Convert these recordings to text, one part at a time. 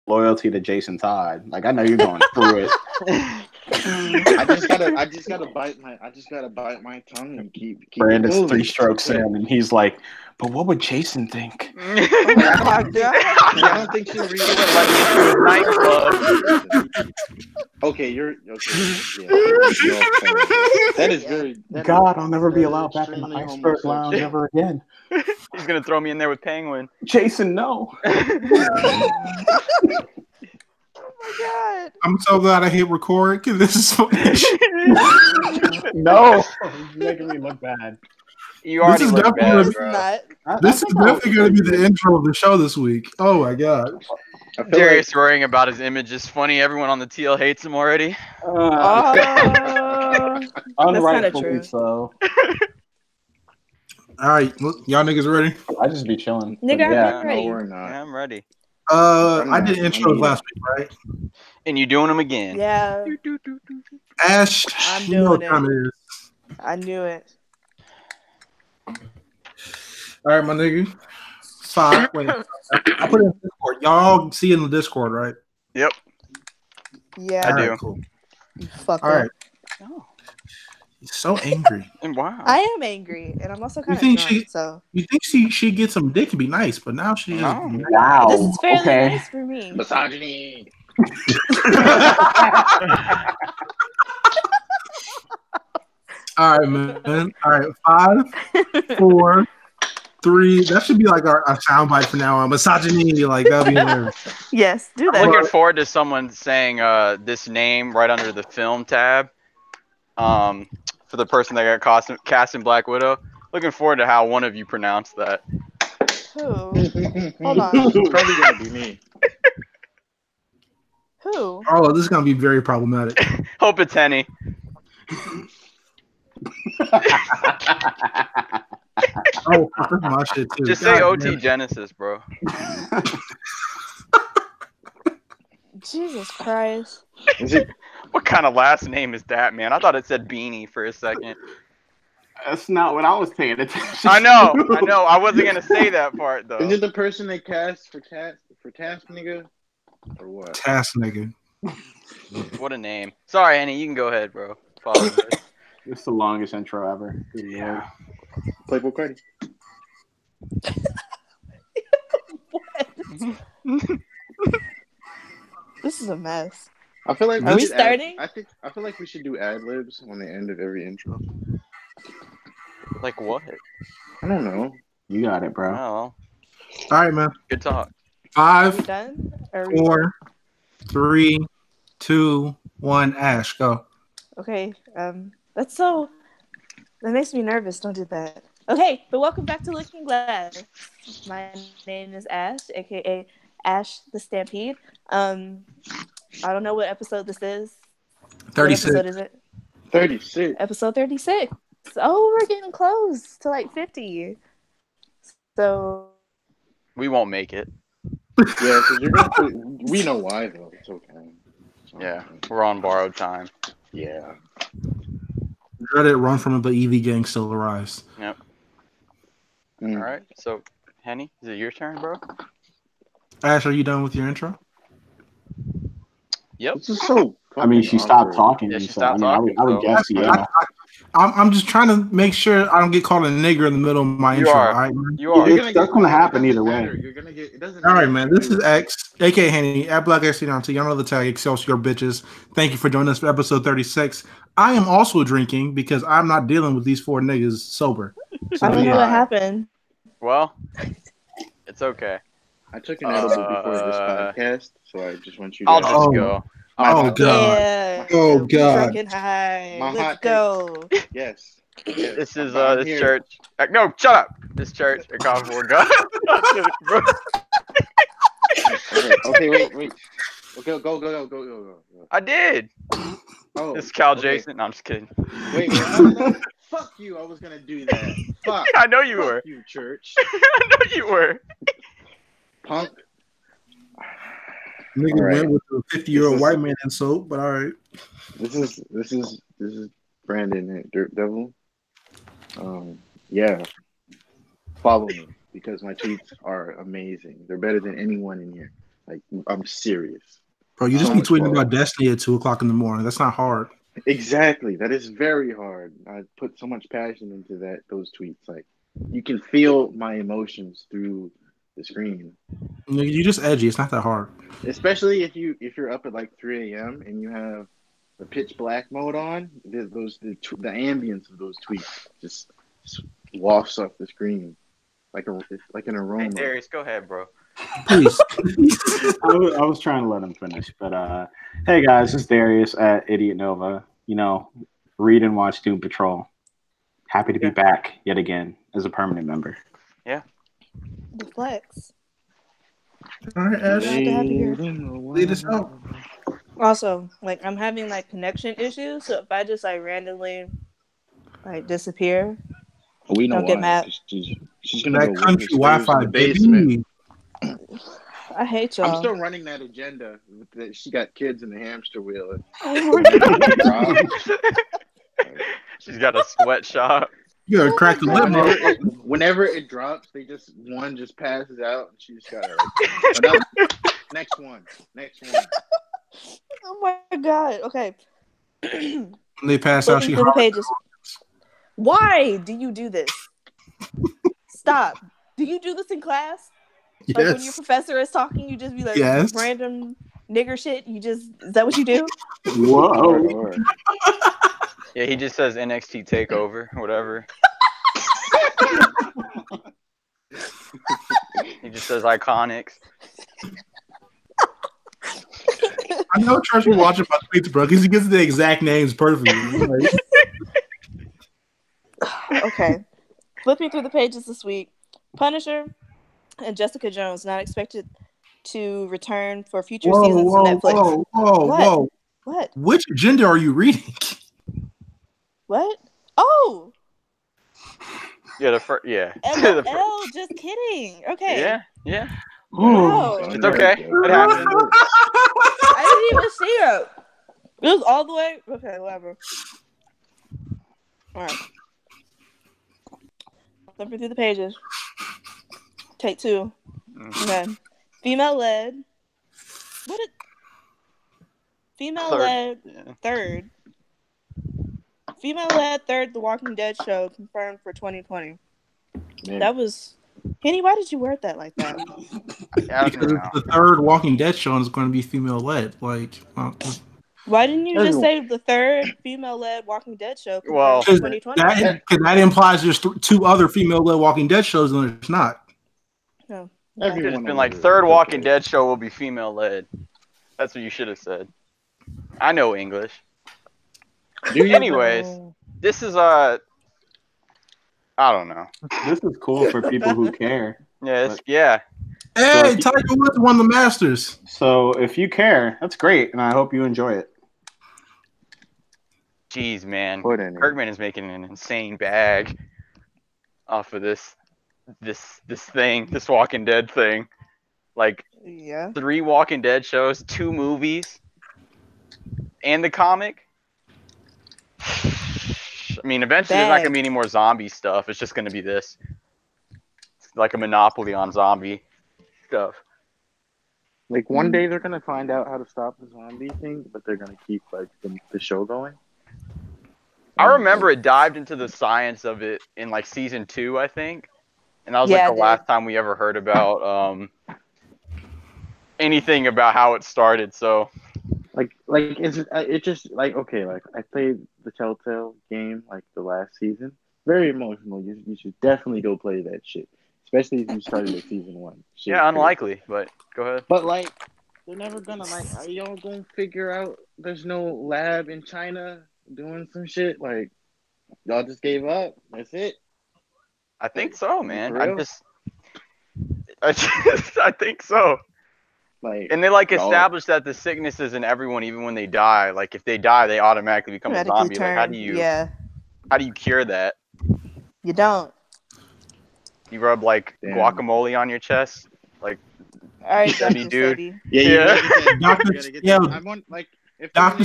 loyalty to Jason Todd. Like I know you're going through it. I just gotta bite my tongue and keep Brandon's it moving. 3 strokes in, and he's like, "But what would Jason think?" Oh my god! I don't think she'll read it. Nightclub. Okay, you're okay. Yeah, that is very. God, I'll never be allowed back in the Iceberg Lounge ever again. He's gonna throw me in there with Penguin. Jason, no. Oh my god! I'm so glad I hit record because this is funny. No, you're making me look bad. You already is look bad, definitely- bro. This is definitely going to be the intro of the show this week. Oh my god! Darius worrying about his image is funny. Everyone on the TL hates him already. Unrightfully true. so. All right, look, y'all niggas ready? I just be chilling. Nigga, Yeah. I'm ready. No, we're not. Yeah, I'm ready. I did intros last week, right? And you doing them again. Yeah, Ash, I'm you know what doing time it is. I knew it. All right, my nigga. 5. Wait, I put it in Discord. Y'all see it in the Discord, right? Yep. Yeah, I All do. right, cool. you fucker. All right. Oh. He's so angry. And wow. I am angry, and I'm also kind of think drunk. she- So You think she gets some dick and be nice, but now she is. No. Wow. this is fairly okay. nice for me. Misogyny. All right, man. All right, 5, 4, 3. That should be like our soundbite from now on. Misogyny, like that'll be hilarious. Yes, do I'm that. looking forward to someone saying this name right under the film tab. For the person that got cast in Black Widow. Looking forward to how one of you pronounce that. Who? Hold on. It's probably gonna be me. Who? Oh, this is gonna be very problematic. Hope it's Henny. Oh, that's my shit too. Just say God OT damn. Genesis, bro. Jesus Christ. Is it? What kind of last name is that, man? I thought it said Beanie for a second. That's not what I was paying attention. I know. I wasn't gonna say that part Is though. it the person they cast for task nigga? Or what? Task nigga. What a name. Sorry, Henny. You can go ahead, bro. Follow this. It's the longest intro ever. Good Lord. Playboy Cardi. This is a mess. I feel like Are we should starting? I feel like we should do ad libs on the end of every intro. Like what? I don't know. You got it, bro. Oh, All right, man. good talk. Are we 5, done? Are we 4, 3, 2, 1. Ash, go. Okay. That's so. That makes me nervous. Don't do that. Okay, but welcome back to Looking Glass. My name is Ash, aka Ash the Stampede. I don't know what episode this is. What 36. episode is it? 36. Episode 36. Oh, we're getting close to like 50. So We won't make it. Yeah, because you're gonna put, we know why though. It's okay. Yeah, we're on borrowed time. Yeah. Dreaded run from it, but EV gang still arrives. Yep. Mm. All right. So, Henny, is it your turn, bro? Ash, are you done with your intro? Yep. This is so. I mean, she stopped talking. Yeah, she so, stopped I would talking, so- guess, yeah. I'm just trying to make sure I don't get called a nigger in the middle of my You intro. are. All right, man? You are. That's gonna happen either way. You're gonna get. It doesn't. All right, man. This is X, aka Henny, at Black X Down. Y'all know the tag, Excelsior bitches. Thank you for joining us for episode 36. I am also drinking because I'm not dealing with these 4 niggas sober. So, I don't know yeah. what happened. Well, it's okay. I took an edible before this podcast, so I just want you. To I'll just Oh. go. Oh, God. Yeah. Oh, God. Freaking high. My Let's hot go. Yes. This is I'm this here. church. No, shut up. This church at Concord God. Bro. Okay, wait. Okay, go. I did. Oh, This is Cal okay. Jason. No, I'm just kidding. Wait. No. Fuck you! I was gonna do that. Fuck. I know you Fuck were. you, church. I know you were. Punk. Nigga All right. went with the 50-year-old This is- white man in soap, but all right. This is Brandon at Dirt Devil. Yeah. Follow me because my tweets are amazing. They're better than anyone in here. Like, I'm serious. Bro, you just So be much tweeting fun. about Destiny at 2:00 in the morning. That's not hard. Exactly. That is very hard. I put so much passion into those tweets. Like, you can feel my emotions through the screen. You're just edgy. It's not that hard. Especially if you're up at like 3 a.m. and you have the pitch black mode on. The ambience of those tweets just wafts off the screen like an Hey, aroma. Darius, go ahead, bro. Please. I was trying to let him finish, but hey guys, it's Darius at Idiot Nova. You know, read and watch Doom Patrol. Happy to be back yet again as a permanent member. Yeah. The flex. All right, Ash. Glad to have you here. Lead us out. Also, like I'm having like connection issues, so if I just like randomly like disappear, We know don't get why. mad. She's gonna That go country witness slaves Wi-Fi, in the basement. baby. I hate I'm y'all. still running that agenda. That she got kids in the hamster wheel. Oh my God. She's got a sweatshop. You gotta crack the lip. Whenever it drops, one just passes out, and she just gotta like, next one. Oh my God. Okay. They pass out. Flipping She through the hard. pages. Why do you do this? Stop. Do you do this in class? Like when your Yes. professor is talking, you just be like Yes. random nigger shit. Is that what you do? Whoa. Yeah, he just says NXT Takeover, whatever. He just says Iconics. I know Trust will watch my tweets, bro, because he gets the exact names perfectly. Like, Okay. Flipping through the pages this week. Punisher and Jessica Jones not expected to return for future seasons of Netflix. What? What? Which agenda are you reading? What? Oh, Yeah, the first. Yeah. LOL. Just kidding. Okay. Yeah. Wow. It's okay. It happens. I didn't even see it. It was all the way. Okay, whatever. All right. Flipping through the pages. Take 2. Okay. Female led. Female led third. Female led third The Walking Dead show confirmed for 2020. Man. That was Henny, why did you word that like that? Because the third Walking Dead show is going to be female led. Like, well, why didn't you just say the third female led Walking Dead show confirmed Well, for 2020? that implies there's 2 other female led Walking Dead shows, and there's not. No. It should have been like third Walking Dead show will be female led. That's what you should have said. I know English. Anyways, this is I don't know. This is cool for people who care. Yeah. Hey, Tiger Woods won the Masters. So if you care, that's great, and I hope you enjoy it. Jeez, man. Kirkman is making an insane bag off of this Walking Dead thing. Like, 3 Walking Dead shows, 2 movies, and the comic. I mean, eventually there's not going to be any more zombie stuff. It's just going to be this. It's like a monopoly on zombie stuff. Like, one day they're going to find out how to stop the zombie thing, but they're going to keep, like, the show going. I remember it dived into the science of it in, like, season 2, I think. And that was, like, the last time we ever heard about anything about how it started, so... It's just like, okay, like I played the Telltale game like the last season. Very emotional. You should definitely go play that shit, especially if you started at season 1. Shit, yeah, unlikely, but go ahead. But like, they're never gonna are y'all gonna figure out there's no lab in China doing some shit? Like, y'all just gave up. That's it. I think so, man. I think so. Like, and they establish that the sickness is in everyone, even when they die. Like, if they die, they automatically become a zombie. Like, how do you cure that? You don't. You rub guacamole on your chest, like. All right, Dr. dude. Yeah. Dr.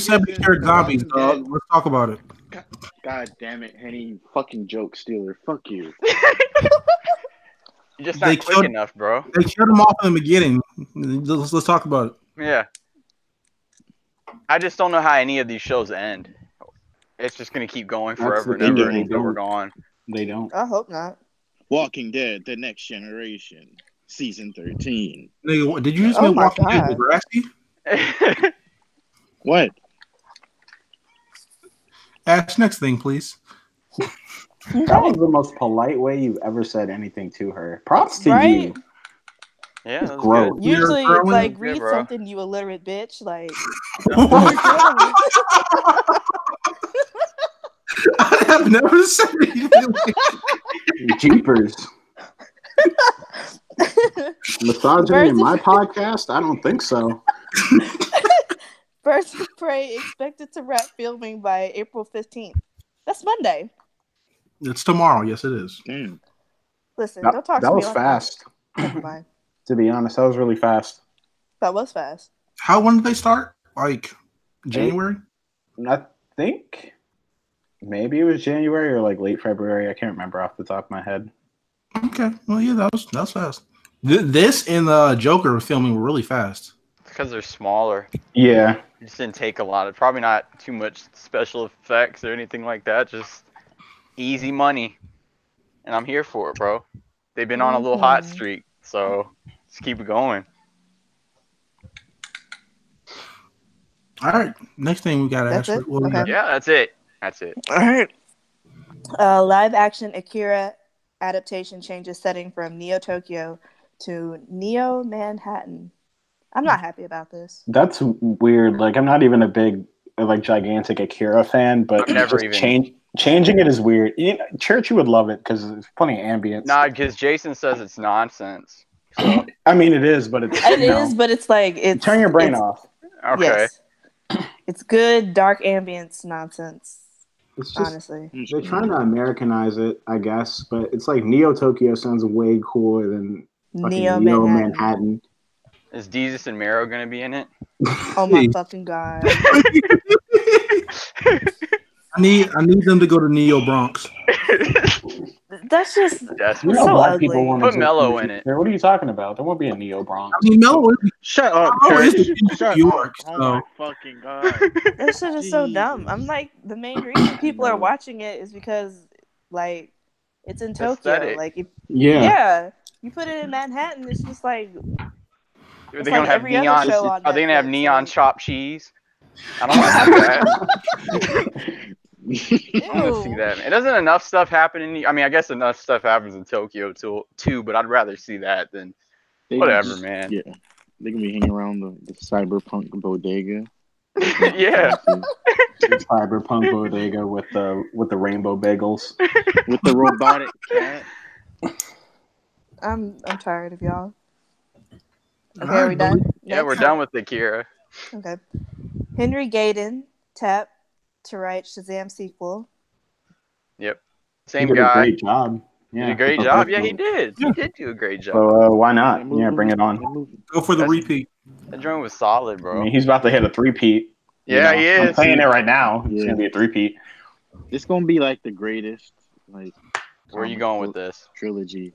Sebi cured zombies, dog. Let's talk about it. God damn it, Henny, you fucking joke stealer. Fuck you. You're just They not quick killed- enough, bro. They killed him off in the beginning. Let's talk about it. Yeah. I just don't know how any of these shows end. It's just gonna keep going That's forever the and thing, ever they until we're don't. gone. They don't. I hope not. Walking Dead: The Next Generation, season 13. Nigga, did you just Oh make my Walking Dead God. Degrassi? What? Ask next thing, please. That was the most polite way you've ever said anything to her. Props to Right? you. Yeah, It's that's gross. good. Usually You're it's like, Good, read bro. something, you illiterate bitch. Like, I have never said anything like that. Jeepers. Misogyny Birds in of- my podcast? I don't think so. Birds of Prey expected to wrap filming by April 15th. That's Monday. It's tomorrow. Yes, it is. Damn. Listen, That, don't talk to that me was like fast. that. Never mind. To be honest, that was really fast. That was fast. When did they start? Like January? I think maybe it was January or like late February. I can't remember off the top of my head. Okay. Well, yeah, that was fast. This and Joker filming were really fast. Because they're smaller. Yeah. It just didn't take a lot. Of, probably not too much special effects or anything like that. Just easy money. And I'm here for it, bro. They've been on a little hot streak. So let's keep it going. All right. Next thing we got, That's Ashley. it? What we Okay. got? Yeah, that's it. That's it. All right. Live action Akira adaptation changes setting from Neo Tokyo to Neo Manhattan. I'm not happy about this. That's weird. Like, I'm not even a big, like, gigantic Akira fan, but I've never just even- changing it is weird. Church, you would love it because there's plenty of ambience. Nah, because Jason says it's nonsense. So, I mean, it is, but it's It is, but it's like it's turn your brain it's- off. okay. Yes. It's good dark ambience nonsense. It's just Honestly, they're trying to Americanize it, I guess, but it's like Neo Tokyo sounds way cooler than fucking Neo Neo Manhattan. Manhattan. Is Jesus and Mero going to be in it? Oh my fucking god! I need them to go to Neo Bronx. That's just You Desperate. know, So black ugly. people want Put to Mello in it. What are you talking about? There won't be a Neo Bronx. I mean, Mello is Shut up, Oh, it's Church. in Shut New up. York, Oh so- my fucking god. that shit is so dumb. Jesus. I'm like, the main reason people are watching it is because like it's in Tokyo. Aesthetic. Like, Yeah. yeah, you put it in Manhattan, it's just like Are It's they gonna like have every other neon? show on Are they gonna have Netflix, neon like- chopped cheese? I don't want to see that. I want to see ew. that. It doesn't enough stuff happen in. I mean, I guess enough stuff happens in Tokyo too, but I'd rather see that than They whatever, just- man. Yeah. They can be hanging around the cyberpunk bodega. Yeah. Cyberpunk bodega with the rainbow bagels. With the robotic cat. I'm tired of y'all. Okay, All are we right, done? Yeah, we're Next. done with Akira. Okay. Henry Gayden tapped to write Shazam sequel. Same he did guy. a great job. Did Yeah, a great job. Yeah, he did. He did do a great job. So why not? Yeah, bring it on. Go for the That's- repeat. That joint was solid, I bro. mean, he's about to hit a three-peat. Yeah, he I'm is. saying it right now. It's Yeah. gonna be a three-peat. It's gonna be like the greatest like Where are you comic going with book this? trilogy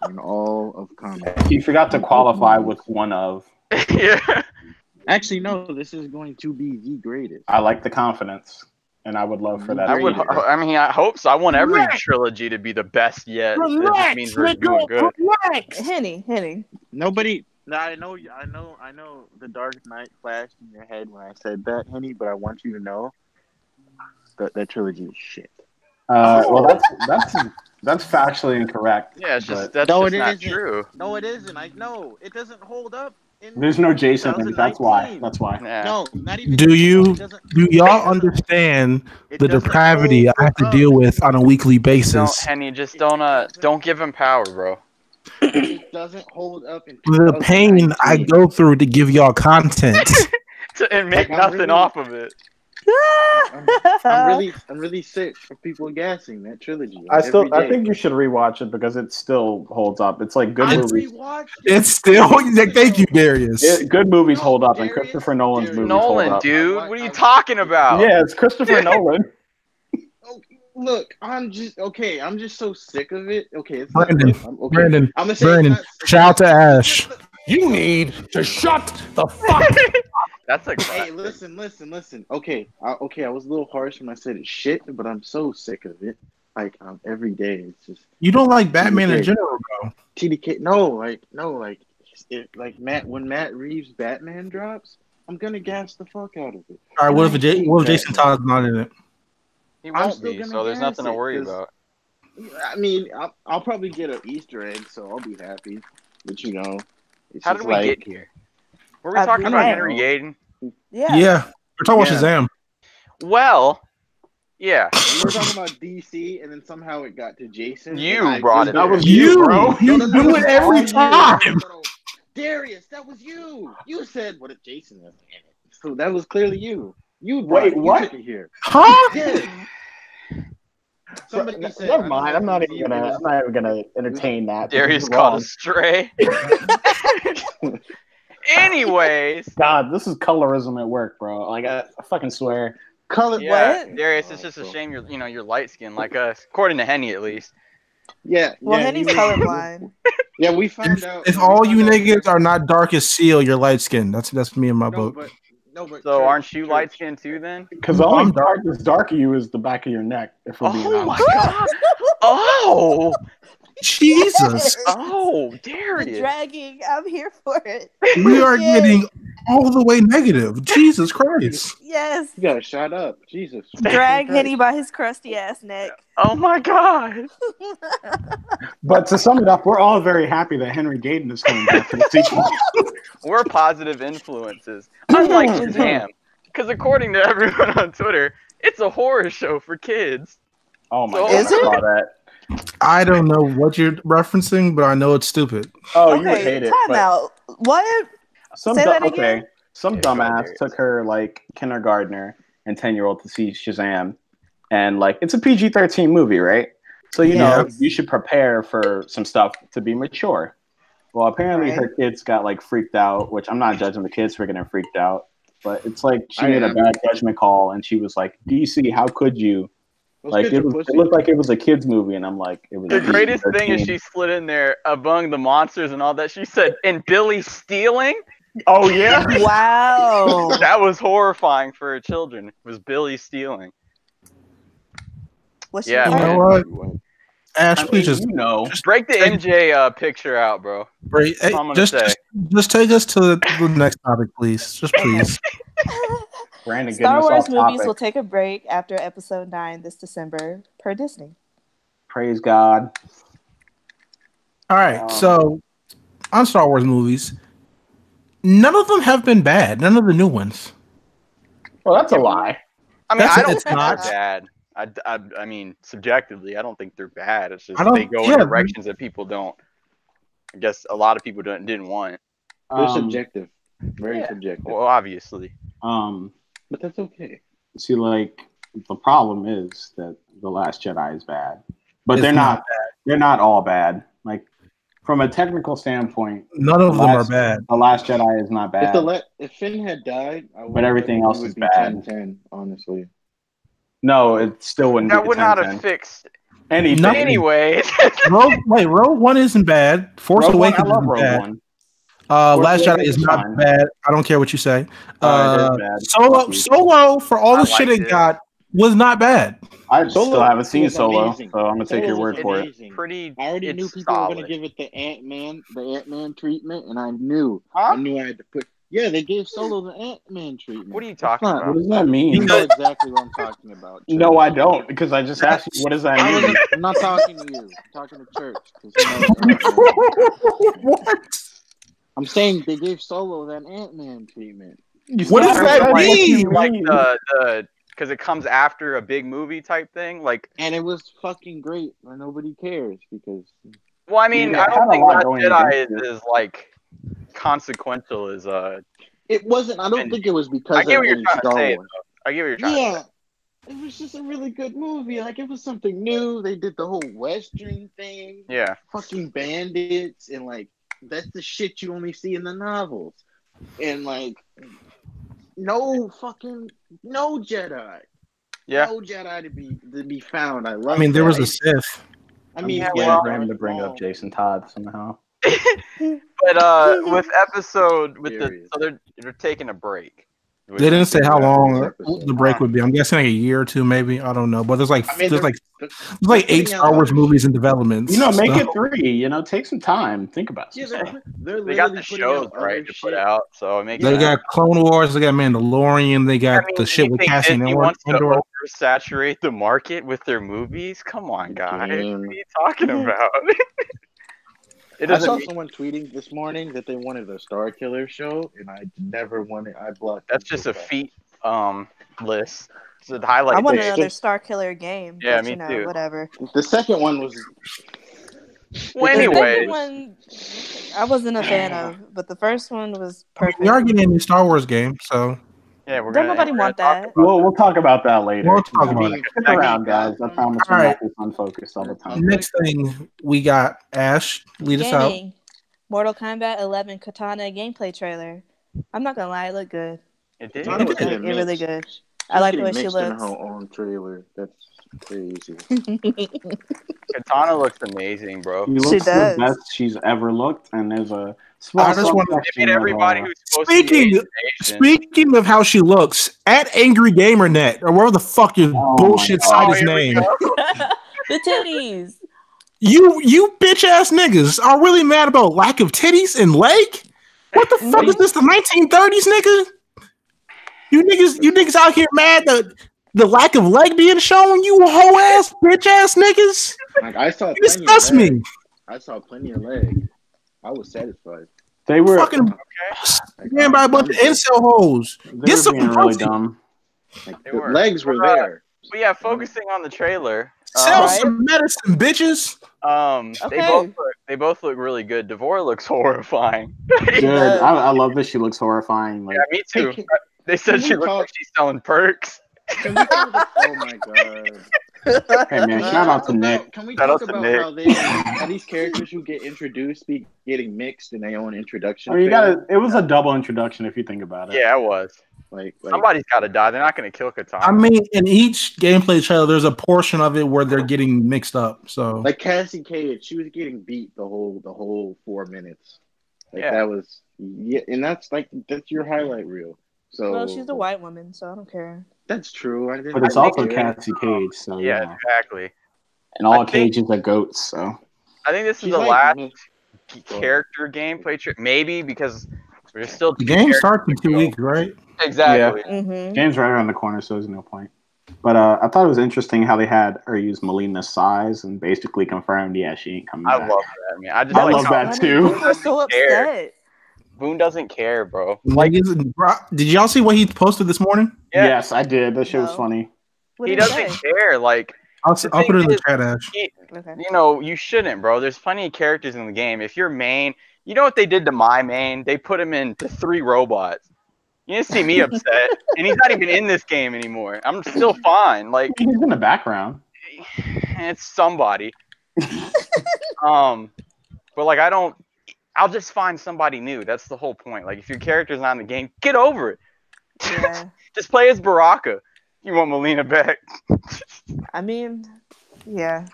in all of comics. He forgot to qualify with one of. Yeah. Actually, no, this is going to be the greatest. I like the confidence, and I would love for that. I to would. be there. I mean, I hope so. I want every trilogy to be the best yet. That just means we're doing good. Henny. Nobody. Now, I know. The Dark Knight flashed in your head when I said that, Henny. But I want you to know that trilogy is shit. Well, that's factually incorrect. Yeah, it's just but that's No, just it not isn't. true. No, it isn't. I know it doesn't hold up. There's no Jason in it. That's why. 2019. That's why. Yeah. No, not even. Do you- It doesn't- Do y'all understand it the doesn't depravity I hold have to up. deal with on a weekly Don't, basis? Henny, just don't give him power, bro. It doesn't hold up in The pain I 2019. go through to give y'all content. And make I'm nothing really- off of it. I'm really sick of people gassing that trilogy. I every day. think you should rewatch it because it still holds up. It's like good I movies. rewatched it. It's still. Thank you, Darius. Good movies No, hold up, and Darius- Christopher Nolan's Darius- movies hold Nolan, up. dude, what are you talking about? Yeah, it's Christopher Nolan. Oh, Look, I'm just okay. I'm just so sick of it. Okay, it's Brandon, not good. Okay. Brandon, I'm gonna say Brandon, it's not, shout out to Ash. You need to shut the fuck. That's a Hey, classic. listen. Okay, I was a little harsh when I said it's shit, but I'm so sick of it. Like every day, it's just You don't like Batman in TDK. general, bro. TDK. No, like when Matt Reeves' Batman drops, I'm gonna gas the fuck out of it. All right, And what I if hate Jason Batman. Todd's not in it? He I'm won't still be, gonna so there's gas nothing to it, worry 'cause- about. I mean, I'll probably get an Easter egg, so I'll be happy. But it's How just did we like, get here? Were we talking I about don't Henry know. Gayden? Yeah. Yeah, we're talking Yeah. about Shazam. Well, yeah. We were talking about DC, and then somehow it got to Jason. You and brought it That was there. you, bro. You No, do it every you. time. No. Darius, that was you. You said what if Jason was in it? So that was clearly you. Wait, what? You took it here. Huh? Yes. Somebody said. Never mind. I'm not even gonna entertain that. Darius You're caught wrong. a stray. Anyways, God, this is colorism at work, bro. Like I fucking swear. Color. yeah, What? Darius, it's just a shame you're light skinned like us, according to Henny at least. Yeah. Well, yeah, Henny's he was- colorblind. Yeah, we found out. If we all found you out- niggas are not dark as seal, you're light skinned. That's me in my No, book. but So Church, aren't you Church. light skinned too then? Because the only I'm part that's dark of you is the back of your neck. If we're being Oh my honest. god! Oh, Jesus, oh, The Darius! dragging. I'm here for it. we are Yay. getting all the way negative. Jesus Christ. Yes. You gotta shut up, Jesus. Drag Christ. Henny by his crusty ass neck. Oh my god! But to sum it up, we're all very happy that Henry Gayden is coming back for the sequel. We're positive influences, unlike Shazam, because according to everyone on Twitter, it's a horror show for kids. Oh my So- god, Is I it? saw that. I don't know what you're referencing, but I know it's stupid. Oh, you would Okay, hate it. time but out. What? Some Say that okay, again? some Yeah, go ahead, dumbass Darius. took her like kindergartner and 10-year-old to see Shazam, and like it's a PG-13 movie, right? So you know Yes. you should prepare for some stuff to be mature. Well, apparently Right. her kids got like freaked out, which I'm not judging the kids for getting freaked out, but it's like she I made a am. bad judgment call, and she was like, "DC, how could you?" Those Like kids it are was, pussy. it looked like it was a kids movie, and I'm like, it was. The greatest thing is PG-13. she slid in there among the monsters and all that. She said, "And Billy stealing." Oh yeah. Wow. That was horrifying for her children. Was Billy stealing? What's Yeah, You your know part? what? Ash, I mean, please just you know. Break the MJ picture out, bro. break. That's all I'm gonna say. Just take us to the next topic, please. Just please. Brandon, Star getting us Wars off movies topic. will take a break after Episode 9 this December per Disney. Praise God. All right, so on Star Wars movies, none of them have been bad. None of the new ones. Well, that's a lie. I mean, That's I it, don't it's think not. they're bad. I mean, subjectively, I don't think they're bad. It's just I don't- they go yeah, in directions that people don't. I guess a lot of people didn't want. They're subjective. Very Yeah. subjective. Well, obviously. But that's okay. See, like the problem is that the Last Jedi is bad, but It's they're not. not They're not all bad. Like from a technical standpoint, None of them are Last- bad. the Last Jedi is not bad. If Finn had died, everything else would is be bad. 10-10, honestly. No, it still wouldn't That be would a not 10-10. have fixed. anything. Nothing. Anyway, Rogue One isn't bad. Force Rogue One, I Awakens love isn't Rogue bad. One. Last Jedi Awakens is is not fine. bad. I don't care what you say. It is bad. Fuck you. Solo for all I the shit liked it it. got was not bad. I Solo still haven't seen was Solo, amazing. so I'm gonna take your Solo word was for it. amazing. pretty. I already it's knew people were solid. going to give it the Ant-Man treatment, and I knew. Huh? I knew I had to put. Yeah, they gave Solo the Ant-Man treatment. What are you That's talking not- What about? does that You mean? know exactly what I'm talking about. Church. No, I don't, because I just asked you what does that mean. I'm not talking to you. I'm talking to Church. 'Cause he knows Ant-Man. What? I'm saying they gave Solo that Ant-Man treatment. What does that Like, mean? Like the because it comes after a big movie type thing. Like, And it was fucking great, but nobody cares because well, I mean, Yeah, I it had don't a think lot Last going Jedi against it. is like consequential as it wasn't. I don't And think it was because I get of what you're any trying to Star say. Wars. I get what you're trying to Yeah, say. it was just a really good movie. Like it was something new. They did the whole Western thing. Yeah. Fucking bandits and like that's the shit you only see in the novels. And like no Jedi. Yeah. No Jedi to be found. I love. I mean, there was a that. Sith. I I'm mean, just yeah, waiting well- for him to bring up Jason Todd somehow. But with episode with the Serious. so they're taking a break. They didn't say how Yeah, long this episode. the break would be. I'm guessing like a year or two, maybe. I don't know. But there's like I mean, there's like they're 8 putting out Star Wars other movies in development. You know, make so- it 3. You know, take some time. Think about Yeah, some stuff. they're They got literally the putting shows out right other to shit. put out, so it makes They sense. got Clone Wars. They got Mandalorian. They got the shit you with think Cassian Disney and wants to Andor. oversaturate the market with their movies? Come on, guys. Damn. What are you talking about? It I saw doesn't. someone tweeting this morning that they wanted a Star Killer show, and I never wanted. I blocked. That's them just so a fast. feat list. It's a highlight. I want page. another Star Killer game. Yeah, but, me you know, too. Whatever. The second one was. Well, The second anyway, one, I wasn't a fan of, but the first one was perfect. We are getting a new Star Wars game, so yeah, we're Don't gonna. nobody we're want gonna talk that. about We'll talk about that later. we'll talk I about mean, it. Stick around, guys. I promise we're All not right. this unfocused all the time. Next thing we got Ash, lead us out. Gaming. Mortal Kombat 11 Katana gameplay trailer. I'm not gonna lie, it looked good. It did. Katana was It getting really mixed. good. She's I like the getting way she mixed in looks. her own trailer. That's crazy. Katana looks amazing, bro. She She looks the does. best she's ever looked, and there's a small I just wanna- They subsection made of, everybody who's supposed to be Speaking Asian. speaking of how she looks, at Angry GamerNet or wherever the fuck your Oh bullshit my site God. is Oh, here we named. The titties. You bitch ass niggas are really mad about lack of titties and leg? What the fuck is this? The 1930s, nigga? You niggas out here mad that the lack of leg being shown? You hoe ass bitch ass niggas? Like I saw You plenty of disgust leg. me. I saw plenty of leg. I was satisfied. They were Fucking Like, man by a bunch of incel hoes. they Get were some being really pussy. dumb. like, They the were. legs were But, there. But yeah, focusing on the trailer. Sell Right. some medicine, bitches. Okay. They both look really good. Devore looks horrifying. Dude, does. I love that she looks horrifying. Like, Yeah, me too. Hey, They said can she we looked talk- like she's selling perks. Can we talk about, oh my god. hey man, shout out to Nick. Can we Shout talk out to about Nick. how these characters who get introduced be getting mixed in their own introduction? I mean, trailer? it was a double introduction if you think about it. Yeah, it was. like Somebody's got to die. They're not going to kill Katana. I mean, in each gameplay trailer, there's a portion of it where they're getting mixed up. So like Cassie Cage, she was getting beat the whole 4 minutes. Like Yeah. that was and that's your highlight reel. So Well, she's a white woman, so I don't care. That's true. I didn't But it's think also it. Cassie Cage, so yeah, yeah. exactly. And all I think- cages are goats, so I think this is She's the like last Miss- character gameplay trick. Maybe because we're still the game starts in 2 weeks, right? Exactly. Mm-hmm. game's right around the corner, so there's no point. But I thought it was interesting how they had her use Melina's size and basically confirmed, yeah, she ain't coming I back. love that. Man, I just I like love how that too. People are so Care. upset. Boone doesn't care, bro. Like, did y'all see what he posted this morning? Yeah. Yes, I did. That shit was No. funny. What He did doesn't say? care. Like, I'll The put it in thing the is- chat, Ash. Okay. you know, you shouldn't, bro. There's plenty of characters in the game. If you're main, you know what they did to my main? They put him into 3 robots. You didn't see me upset, and he's not even in this game anymore. I'm still fine. Like, He's in the background. it's somebody. But like, I'll just find somebody new. That's the whole point. Like, if your character's not in the game, get over it. Yeah. Just play as Baraka. You want Melina back? I mean, yeah.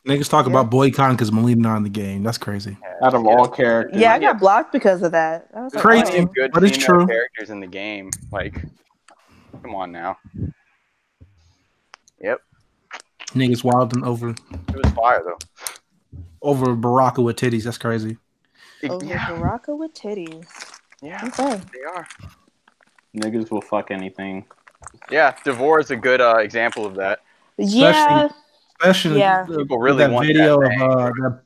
Niggas talk about boycotting because Melina not in the game. That's crazy. Out of all characters. Yeah, I got blocked because of that. I was like, Crazy. Plenty oh. of good But it's female true. characters in the game. Like, come on now. Yep, Niggas wilding over it was fire though. Baraka with titties. That's crazy. Over Yeah, Baraka with titties. yeah, Okay. they are. Niggas will fuck anything. Yeah, Devore is a good example of that. Yeah. Especially Yeah. People really that want video that of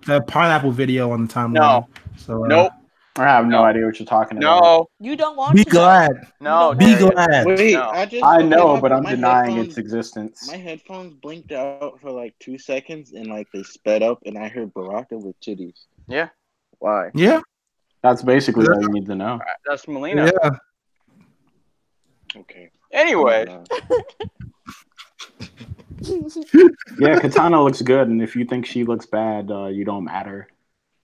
that pineapple video on the timeline. No. So Nope. I have no No. idea what you're talking about. No, You don't want Be to know. glad. no, Be Darius. glad. Wait, No. I know, my- but I'm my denying headphones- its existence. My headphones blinked out for like 2 seconds and like they sped up and I heard Baraka with titties. Yeah, Why? Yeah. That's basically what you need to know. that's Melina. Yeah. Okay. Anyway, Yeah, Katana looks good, and if you think she looks bad, you don't matter.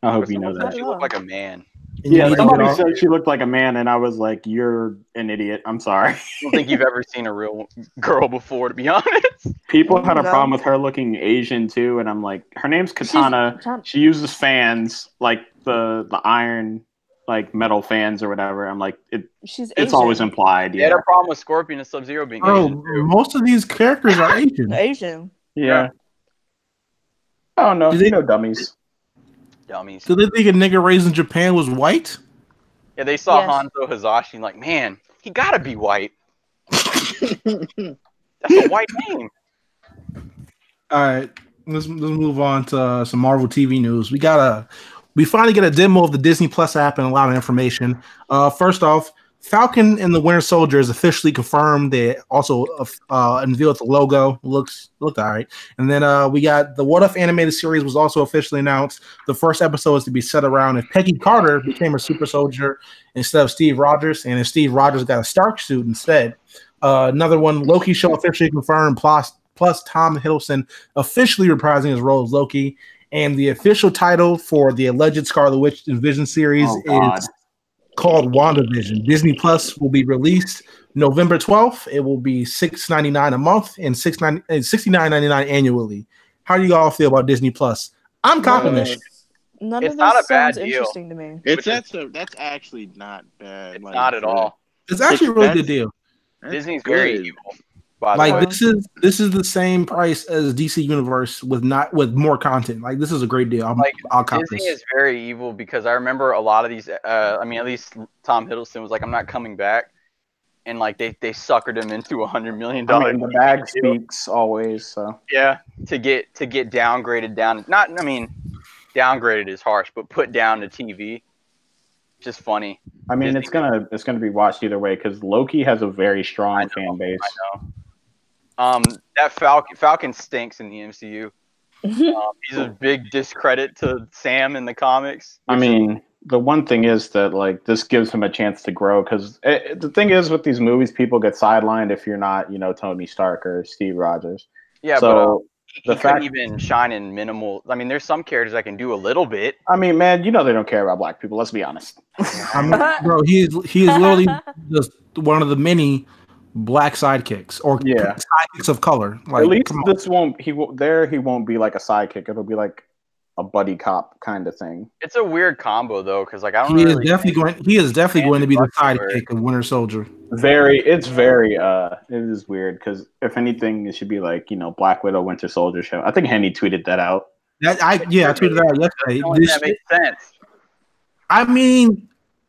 I hope you know someone said that. she looked like a man. And you Yeah, need to somebody get off. said she looked like a man, and I was like, "You're an idiot." I'm sorry. I don't think you've ever seen a real girl before, to be honest. People had a No. problem with her looking Asian too, and I'm like, her name's Katana. Katana. She uses fans like the iron, like metal fans or whatever. I'm like, She's it's Asian. always implied. They had Yeah, a problem with Scorpion and Sub-Zero being Bro, Asian, too. most of these characters are Asian. Asian. yeah. Oh no, Do they- you know dummies. Dummies. Do they think a nigga raised in Japan was white? Yeah, they saw Yes. Hanzo Hazashi and like, man, he gotta be white. That's a white name. All right, let's move on to some Marvel TV news. We finally get a demo of the Disney Plus app and a lot of information. First off, Falcon and the Winter Soldier is officially confirmed. They also unveiled the logo. Looked all right. And then we got the What If animated series was also officially announced. The first episode is to be set around if Peggy Carter became a super soldier instead of Steve Rogers, and if Steve Rogers got a Stark suit instead. Another one, Loki show officially confirmed. Plus Tom Hiddleston officially reprising his role as Loki. And the official title for the alleged Scarlet Witch and Vision series is called WandaVision. Disney Plus will be released November 12th. It will be $6.99 a month and $69.99 annually. How do you all feel about Disney Plus? I'm copping this shit. None It's of not this a bad sounds deal. interesting to me. That's actually not bad. It's like, not at all. It's actually a really That's- good deal. that's Disney's very good. evil. By the Like way. this is the same price as DC Universe with more content. Like this is a great deal. I'll cop Disney this. is very evil because I remember a lot of these. I mean, at least Tom Hiddleston was like, "I'm not coming back," and like they suckered him into $100 million. I mean, the bag speaks always. So Yeah, to get downgraded down. Not, I mean, downgraded is harsh, but put down to TV. Just funny. I mean, Disney- it's gonna be watched either way because Loki has a very I strong know, fan base. I know. That Falcon stinks in the MCU. He's a big discredit to Sam in the comics. I mean, the one thing is that like this gives him a chance to grow because the thing is with these movies, people get sidelined if you're not, Tony Stark or Steve Rogers. Yeah, So but the he fact, couldn't even shine in minimal. I mean, there's some characters that can do a little bit. I mean, man, they don't care about black people. Let's be honest. I mean, bro, he is literally just one of the many black sidekicks or Yeah. sidekicks of color. Like, At least come on. this he won't be like a sidekick. It'll be like a buddy cop kind of thing. It's a weird combo though, because like I don't He is really. definitely going to be the Andrew sidekick of Winter Soldier. It's very it is weird because if anything, it should be like Black Widow, Winter Soldier show. I think Henny tweeted that out. I tweeted that out yesterday. That makes sense. I mean,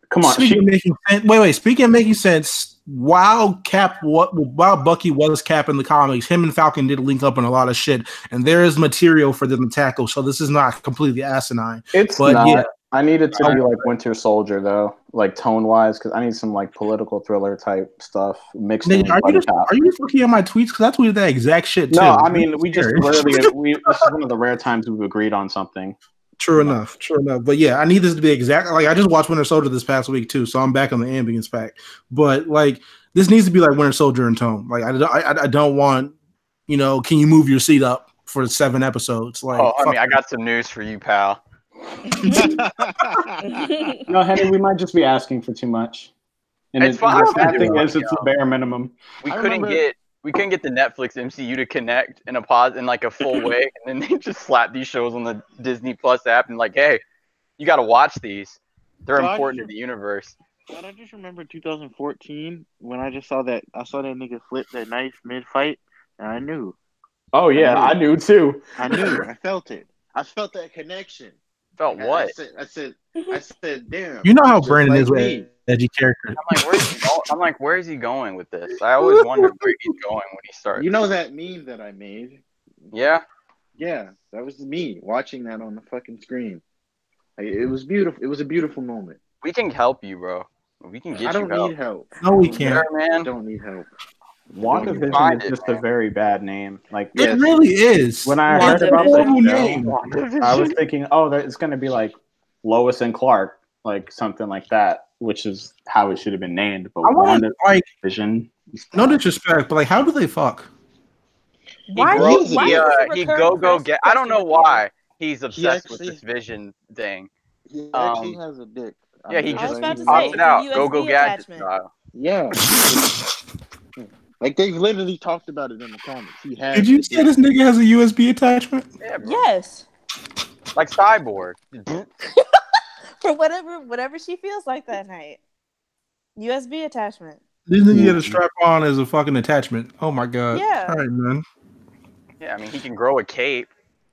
Come on, speaking of making sense, wait. Speaking of making sense, while Bucky was Cap in the comics, him and Falcon did link up on a lot of shit, and there is material for them to tackle. So this is not completely asinine. it's but not. yeah. I need it to be like Winter Soldier though, like tone wise, because I need some like political thriller type stuff mixed in. Nigga, are you just looking at my tweets? Because I tweeted that exact shit too. No, I mean we just literally this is one of the rare times we've agreed on something. True enough. But yeah, I need this to be exact. Like I just watched Winter Soldier this past week too, so I'm back on the ambience pack. But like this needs to be like Winter Soldier in tone. Like I don't want, can you move your seat up for 7 episodes? Like, Oh, I mean, I got some news for you, pal. No, Henny, we might just be asking for too much. And It's fine. the sad thing is, it's the bare minimum. We I couldn't remember- get the Netflix MCU to connect in like a full way, and then they just slap these shows on the Disney Plus app and like, hey, you got to watch these. They're So I important to just- the universe. But I just remember 2014 when I saw that nigga flip that knife mid fight, and I knew. Oh yeah, I knew too. I knew. I felt it. I felt that connection. Felt And what? I said, damn. you know how just Brandon like is me. with edgy characters. I'm like, where's he going with this? I always wondered where he's going when he starts. You know that meme that I made? Yeah. Yeah, that was me watching that on the fucking screen. Like, it was beautiful. It was a beautiful moment. We can help you, bro. We can I get don't you help. need help. No, we I can't. Sure, I man. don't need help. WandaVision Find is it, just a very bad name. Like Yeah. It really is. when I It's heard a about horrible the name. show, I was thinking, it's going to be like Lois and Clark, like something like that, which is how it should have been named. But I want to like WandaVision, no disrespect, but like, how do they fuck? Why? He Why is this a He recurring go. I don't know question? why he's obsessed with actually- this Vision thing. He actually has a dick. Yeah, he I was just about to pops say, it it's a out. USB Go gadget attachment. style. Yeah. Like they've literally talked about it in the comics. He has. Did you say this nigga has a USB attachment? Yeah, bro. Yes. Like Cyborg. For whatever she feels like that night. USB attachment. This nigga get a strap on as a fucking attachment. Oh my god. Yeah. All right, man. Yeah, I mean, he can grow a cape.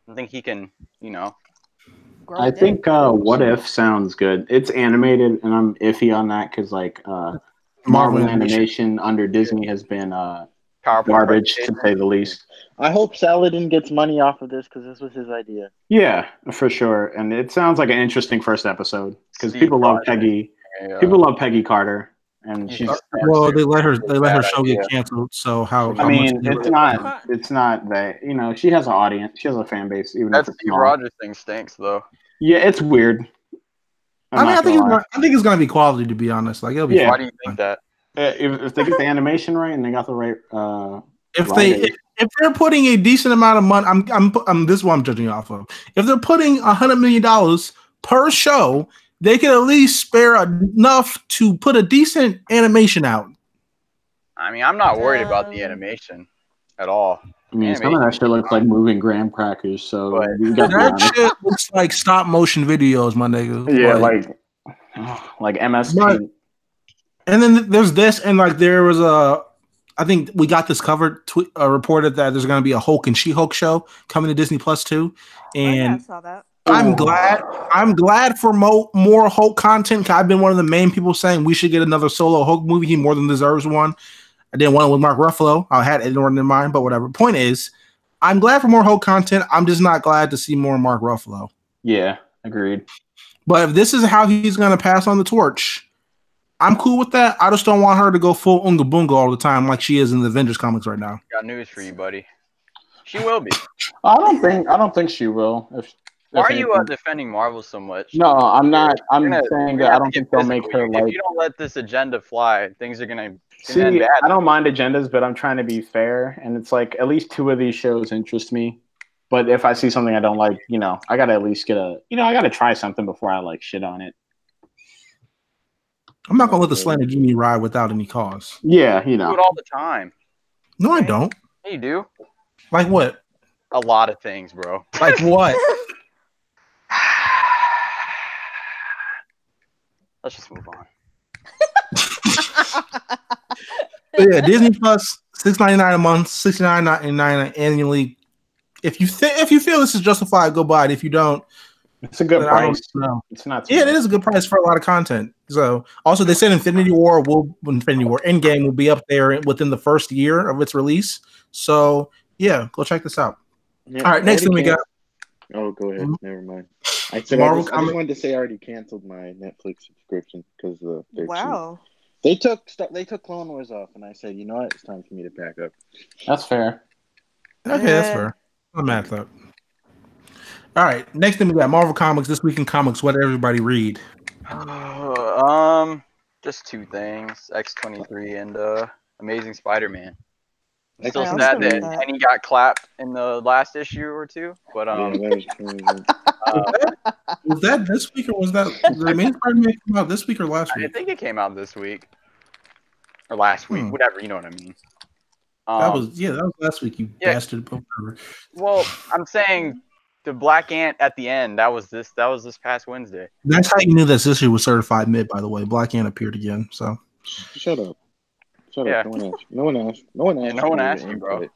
I think he can, Grow I a dick. think What If sounds good. It's animated, and I'm iffy on that because like Marvel animation under Disney has been powerful garbage to presentation. say the least. I hope Saladin gets money off of this because this was his idea. Yeah, for sure. And it sounds like an interesting first episode because Steve people love Rogers. Peggy. Yeah. People love Peggy Carter, and she's. Well, they let her Bad show idea. get canceled. So how I mean, much it's not that she has an audience, she has a fan base, even That if it's Steve small. Rogers thing stinks, though. Yeah, it's weird. I think it's gonna be quality, to be honest. Like it'll be. Yeah. Why do you think that? If they get the animation right and they got the right. If they're putting a decent amount of money, I'm this is what I'm judging you off of. If they're putting $100 million per show, they can at least spare enough to put a decent animation out. I mean, I'm not worried about the animation at all. I mean, some of that shit looks like moving graham crackers. So But you got That shit looks like stop motion videos, my nigga. yeah, like MS Paint. And then there's this, and like there was I think we got this covered, reported that there's going to be a Hulk and She-Hulk show coming to Disney Plus too, and I saw that. I'm glad for more Hulk content. 'Cause I've been one of the main people saying we should get another solo Hulk movie. He more than deserves one. I didn't want it with Mark Ruffalo. I had Edward in mind, but whatever. Point is, I'm glad for more Hulk content. I'm just not glad to see more Mark Ruffalo. Yeah, agreed. But if this is how he's going to pass on the torch, I'm cool with that. I just don't want her to go full Unga Bunga all the time like she is in the Avengers comics right now. Got news for you, buddy. She will be. I don't think she will. Why are you defending Marvel so much? No, I'm not. I'm You're saying gonna that I have don't to think get they'll make physical. her If like. you don't let this agenda fly, things are gonna See, end bad. I don't mind agendas, but I'm trying to be fair, and it's like at least 2 of these shows interest me. But if I see something I don't like, I gotta at least get I gotta try something before I like shit on it. I'm not gonna let the Lamborghini ride without any cause. Yeah, You do it all the time. No, I don't. Yeah, you do. Like what? A lot of things, bro. Like what? Let's just move on. But yeah, Disney Plus, $6.99 a month, $69.99 annually. If you feel this is justified, go buy it. If you don't, it's a good price. It's not. Yeah, it is a good price for a lot of content. So also they said Infinity War Endgame will be up there within the first year of its release. So yeah, go check this out. Yeah, all right, next thing we got. Oh, go ahead. Never mind. I just wanted to say I already canceled my Netflix subscription because they're cheap. They took Clone Wars off, and I said, you know what, it's time for me to pack up. That's fair. Okay, that's fair. I'm mad at that. All right, next thing we got Marvel Comics. This week in comics, what did everybody read? Just 2 things: X-23 and Amazing Spider-Man. Still I sad that that. Penny got clapped in the last issue or 2, but Yeah, was that this week or was that the Amazing Spider-Man come out this week or last I week? think it came out this week or last week, whatever. You know what I mean? That was last week. You bastard. Well, I'm saying the Black Ant at the end. That was this past Wednesday. That's how you knew that this issue was certified mid. By the way, Black Ant appeared again. So shut up. Yeah. No one asked. No one asked you, bro.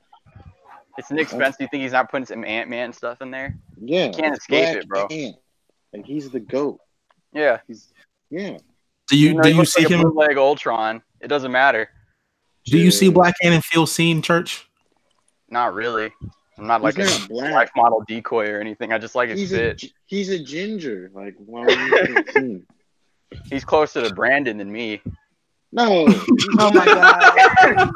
It's Nick Spence. Do you think he's not putting some Ant-Man stuff in there? Yeah. You can't escape it, bro. Like he's the GOAT. Yeah. Do you see him? Bootleg Ultron. It doesn't matter. Do you see Black Ant and feel seen, Church? Not really. I'm not like a life model decoy or anything. I just like his fit. He's a ginger. Like, why would you seen? He's closer to Brandon than me. No. Oh my god.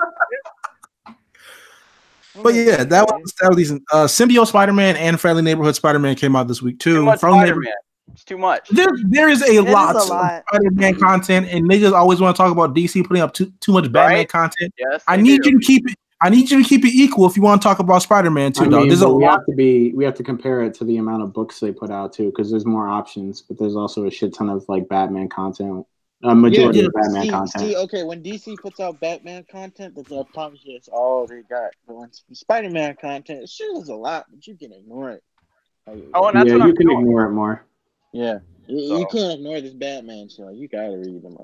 But yeah, that was decent. Symbiote Spider-Man and Friendly Neighborhood Spider-Man came out this week too. Too much Spider-Man. It's too much. There is a lot of Spider-Man content, and niggas always want to talk about DC putting up too much Batman content. Yes, I need you to keep it. I need you to keep it equal if you want to talk about Spider-Man too, I dog. mean, There's a but lot. we have to compare it to the amount of books they put out too, because there's more options, but there's also a shit ton of like Batman content. Majority of Batman content. Okay, when DC puts out Batman content, I promise you it's all they got. But when Spider-Man content, it sure is a lot, but you can ignore it. And that's what you I'm can doing. ignore it more. Yeah. You can't ignore this Batman shit. Like, you gotta read them.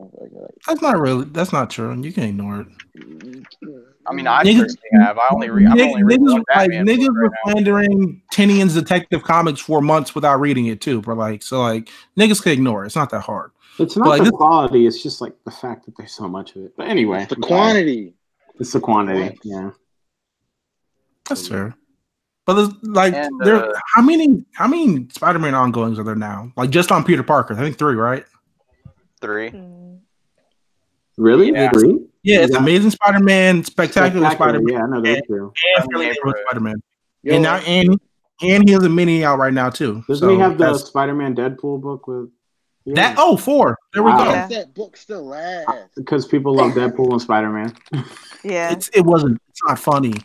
That's not true. You can ignore it. I mean, I personally have. I'm only reading one Batman niggas book were right now. slandering Tinian's Detective Comics for months without reading it too, but niggas can ignore it. It's not that hard. It's not the quality, it's just like the fact that there's so much of it. But anyway. It's the quantity. It's the quantity, yeah. That's fair. But how many Spider-Man ongoings are there now? Like just on Peter Parker, I think 3, right? 3. Really? Yeah. 3? Yeah, it's Amazing Spider-Man, Spectacular Spider-Man. Yeah, I know those two. And Friendly Neighborhood Spider-Man. And now and he has a mini out right now too. Doesn't he have the Spider-Man Deadpool book with that? 4. There we go. Why does that book still last? Because people love Deadpool and Spider-Man. Yeah. It's not funny.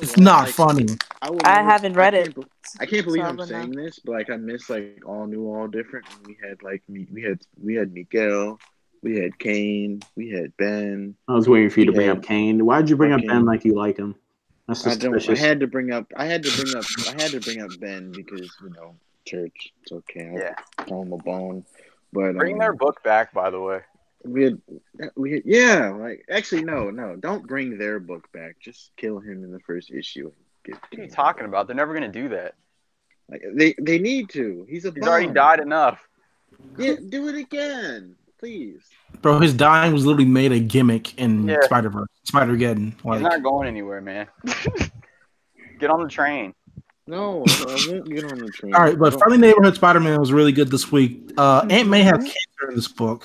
It's not funny. I haven't read it. I can't believe I'm saying this, but I miss all new, all different. And we had we had Miguel, we had Kane, we had Ben. I was waiting for you to bring up Kane. Why did you bring up Ben like you like him? That's suspicious. I had to bring up Ben because church. It's okay. I'll throw him a bone. But bring their book back, by the way. Actually no, don't bring their book back. Just kill him in the first issue. What are you talking about? They're never gonna do that. They need to. He's already died enough. Yeah, do it again, please. Bro, his dying was literally made a gimmick in Spider-Verse, Spider-Geddon. He's not going anywhere, man. Get on the train. No, I won't get on the train. All right, but Friendly Neighborhood Spider-Man was really good this week. Aunt May has cancer in this book,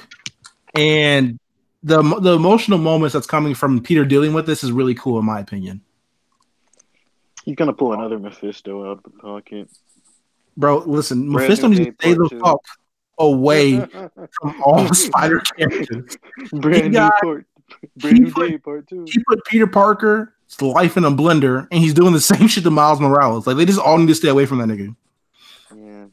and the emotional moments that's coming from Peter dealing with this is really cool, in my opinion. He's gonna pull another Mephisto out of the pocket. Bro, listen, Mephisto needs to stay the fuck away from all the Spider characters. Brand new day, part 2. He put Peter Parker's life in a blender, and he's doing the same shit to Miles Morales. They just all need to stay away from that nigga. Yeah.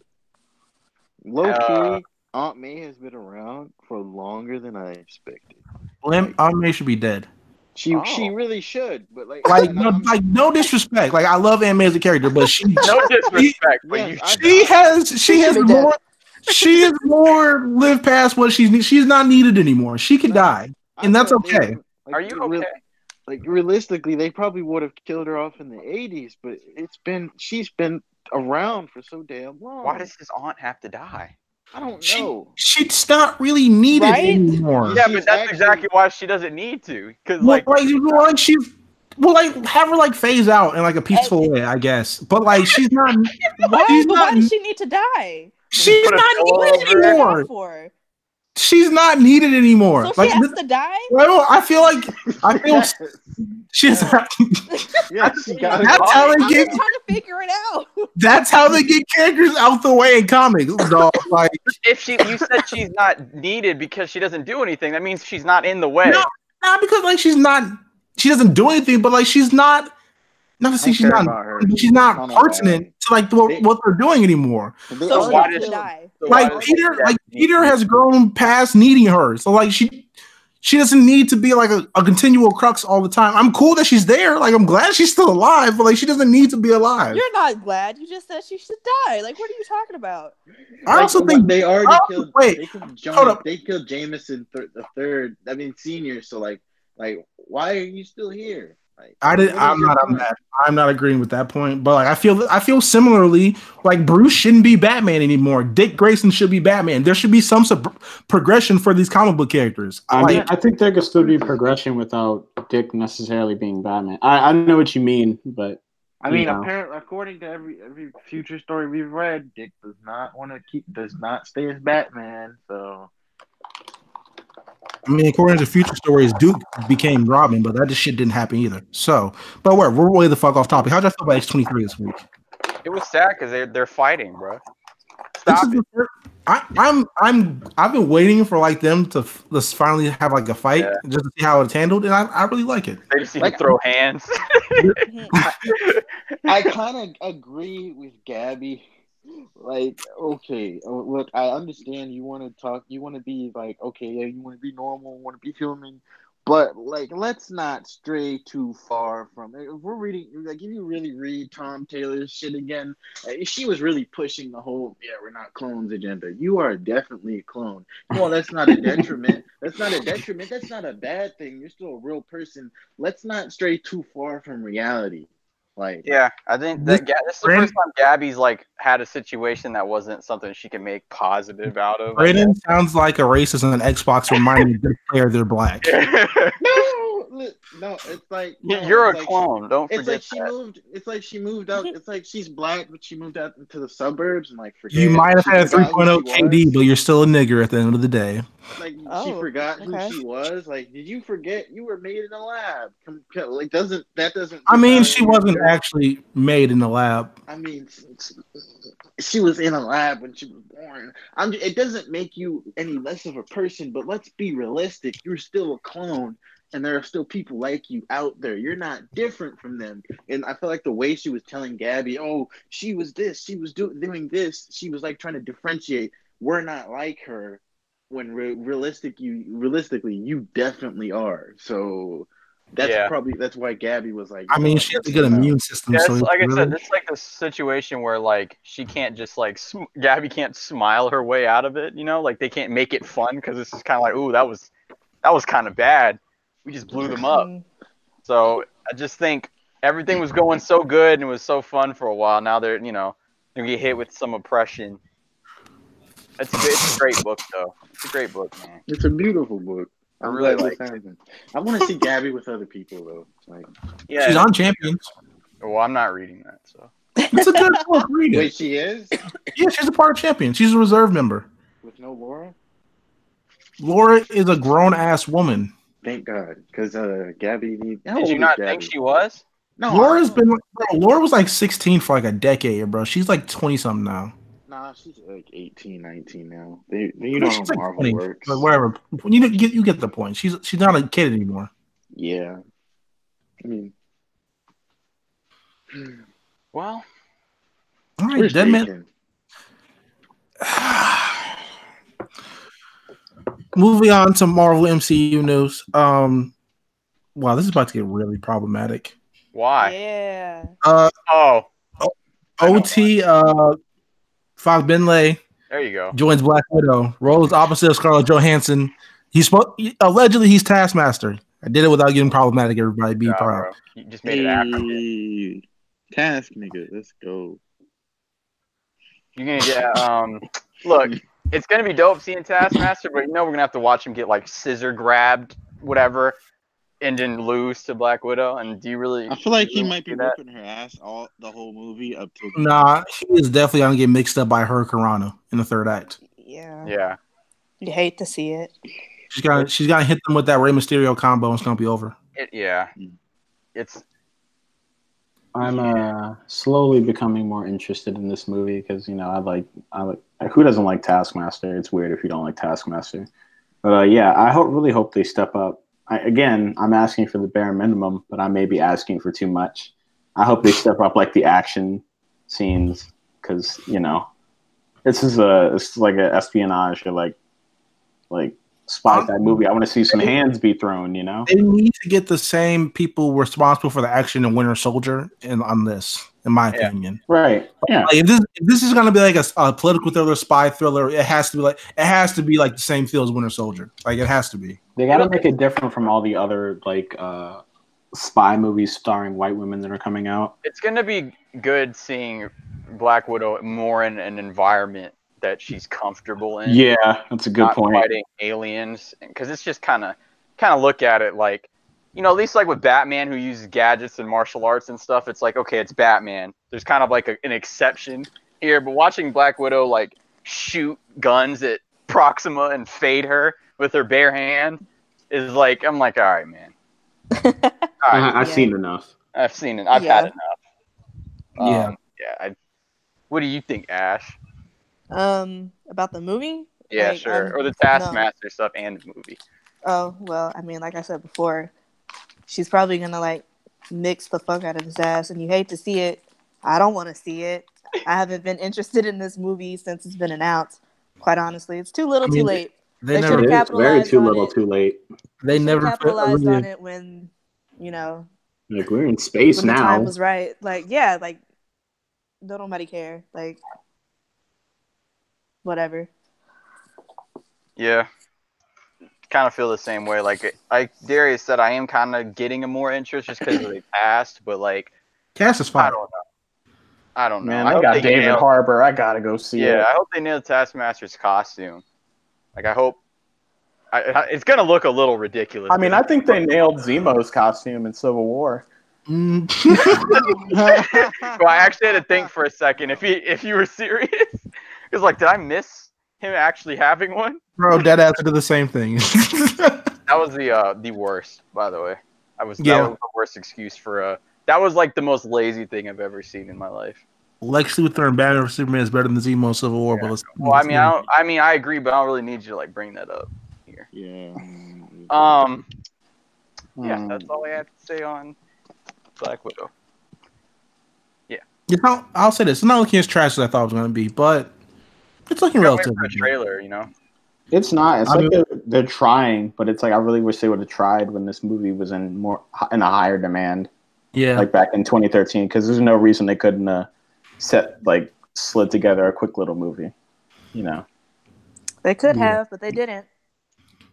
Low key, Aunt May has been around for longer than I expected. Aunt May should be dead. She really should, but no disrespect. I love Aunt May as a character, but she no disrespect. She has more lived past what she's not needed anymore. She can die, and that's okay. Are you okay? Realistically, they probably would have killed her off in the 80s, but she's been around for so damn long. Why does his aunt have to die? I don't know. She's not really needed anymore. Yeah, but that's exactly why she doesn't need to. Because have her phase out in a peaceful way, I guess. But she's not. Why does she need to die? She's not needed anymore. She's not needed anymore. So she has to die? Well, I feel she's. That's how they get. I'm trying to figure it out. That's how they get characters out the way in comics. Dog. If you said she's not needed because she doesn't do anything, that means she's not in the way. No, not because she's not. She doesn't do anything, but she's not. Not to say she's not pertinent to what they're doing anymore. So why did she die? Peter has grown past needing her, so she doesn't need to be a continual crux all the time. I'm cool that she's there. I'm glad she's still alive, but she doesn't need to be alive. You're not glad. You just said she should die. What are you talking about? I also think they already killed. Hold up. They killed Jameson the third. I mean, senior. So why are you still here? I'm not agreeing with that point, but I feel similarly. Bruce shouldn't be Batman anymore. Dick Grayson should be Batman. There should be some progression for these comic book characters. I think there could still be progression without Dick necessarily being Batman. I know what you mean, but apparently, according to every future story we've read, Dick does not stay as Batman. So. According to future stories, Duke became Robin, but that shit didn't happen either. So, but we're way the fuck off topic. How'd you feel about X-23 this week? It was sad because they're fighting, bro. Stop I've been waiting for like them to let's finally have like a fight just to see how it's handled, and I really like it. They just need to throw hands. I kind of agree with Gabby. Like, okay, look, I understand you want to talk, you want to be like, okay, yeah, you want to be normal, want to be human, but like, let's not stray too far from it. If we're reading, like, if you really read Tom Taylor's shit again, she was really pushing the whole, yeah, we're not clones agenda. You are definitely a clone. Well, that's not a detriment. That's not a detriment. That's not a bad thing. You're still a real person. Let's not stray too far from reality. Like, yeah, I think that this is the first time Gabby's like had a situation that wasn't something she can make positive out of. Brayden sounds like a racist on Xbox reminding me this player they're black. No, it's like you're a clone. Don't forget. It's like she moved. It's like she moved out. It's like she's black, but she moved out into the suburbs and like forget. You might have had a 3.0 KD, but you're still a nigger at the end of the day. Like she forgot who she was. Like, did you forget you were made in a lab? Like, doesn't. I mean, she wasn't actually made in the lab. I mean, she was in a lab when she was born. It doesn't make you any less of a person, but let's be realistic. You're still a clone. And there are still people like you out there. You're not different from them. And I feel like the way she was telling Gabby, oh, she was this, she was doing this. She was like trying to differentiate. We're not like her. When realistically, you definitely are. So that's why Gabby was like. I mean, she has a good immune system. Yeah, so like I said, it's like the situation where like she can't just like Gabby can't smile her way out of it. You know, like they can't make it fun because it's just kind of like, ooh, that was kind of bad. We just blew them up. So I just think everything was going so good and it was so fun for a while. Now they're gonna get hit with some oppression. It's a great book, though. It's a great book, man. It's a beautiful book. I really like it. I want to see Gabby with other people, though. Like, she's on Champions. Well, I'm not reading that, so. It's a good book. Read it. Wait, she is? Yeah, she's a part of Champions. She's a reserve member. With no Laura? Laura is a grown-ass woman. Thank God, because Gabby needs. Did you not think she was? No, Laura was like 16 for like a decade, bro. She's like 20-something now. Nah, she's like 18, 19 now. You know how Marvel like works. But whatever. You get the point. She's not a kid anymore. Yeah. I mean. Well. All right, Dead Man. Moving on to Marvel MCU news. Wow, this is about to get really problematic. Why? Yeah. OT Falk Benley. There you go. Joins Black Widow. Roles opposite of Scarlett Johansson. Allegedly he's Taskmaster. I did it without getting problematic. Everybody be proud. Bro. You just made it African. Task nigga, let's go. You're gonna get look, it's gonna be dope seeing Taskmaster, but we're gonna have to watch him get like scissor grabbed, whatever, and then lose to Black Widow. And do you really? I feel like he might be whipping her ass the whole movie up to. Nah, he is definitely gonna get mixed up by her Karana in the third act. Yeah. Yeah. You hate to see it. She's gonna hit them with that Rey Mysterio combo, and it's gonna be over. I'm slowly becoming more interested in this movie because I like who doesn't like Taskmaster? It's weird if you don't like Taskmaster, but yeah, I really hope they step up. I'm asking for the bare minimum, but I may be asking for too much. I hope they step up like the action scenes because it's like an espionage or like spy that movie. I want to see some hands be thrown. They need to get the same people responsible for the action in Winter Soldier on this, in my opinion. Right? Yeah. Like, if this is gonna be like a political thriller, spy thriller, it has to be like the same feel as Winter Soldier. Like it has to be. They got to make it different from all the other spy movies starring white women that are coming out. It's gonna be good seeing Black Widow more in an environment that she's comfortable in. Yeah, that's a good point. Fighting aliens, because it's just kind of look at it like, at least like with Batman, who uses gadgets and martial arts and stuff. It's like, okay, it's Batman. There's kind of like an exception here, but watching Black Widow like shoot guns at Proxima and fade her with her bare hand is like, I'm like, all right, man. All right. I've seen enough. I've seen it. I've had enough. Yeah. What do you think, Ash? About the movie? Yeah, Like, sure. Or the no. Taskmaster stuff and the movie. Oh, well, I mean, like I said before, she's probably gonna like mix the fuck out of his ass, and you hate to see it. I don't want to see it. I haven't been interested in this movie since it's been announced. Quite honestly, it's too little, too late. They They never. should've It is very capitalized too on little, it. too late. They never capitalized really- on it when, you know, Like we're in space when now. the time was right. Like, yeah, like don't nobody care. Like, whatever. Yeah. Kind of feel the same way. Like Darius said, I am kind of getting a more interest just because they passed, but like, Cast is I fine. don't know. I don't know. Man, I I hope got they David nail- Harbour. I gotta go see it. Yeah, I hope they nail Taskmaster's costume. Like, I hope. It's gonna look a little ridiculous. I mean, I think they nailed Zemo's costume in Civil War. Mm. Well, I actually had to think for a second if you were serious. Because like, did I miss him actually having one? Bro, dead ass did the same thing. That was the worst, by the way. That was Yeah. the worst excuse for that was like the most lazy thing I've ever seen in my life. Lex Luthor and Batman vs Superman is better than the Zemo Civil War, but let's. Well, I mean, I agree, but I don't really need you to like bring that up here. Yeah. Yeah, that's all I have to say on Black Widow. You know, I'll say this: it's not looking as trash as I thought it was going to be, but it's looking Can't wait relatively for a good. trailer, you know. It's not. It's I like mean- they're trying, but it's like I really wish they would have tried when this movie was in a higher demand, Yeah, like back in 2013. Because there's no reason they couldn't slid together a quick little movie, you know. They could Yeah. have, but they didn't.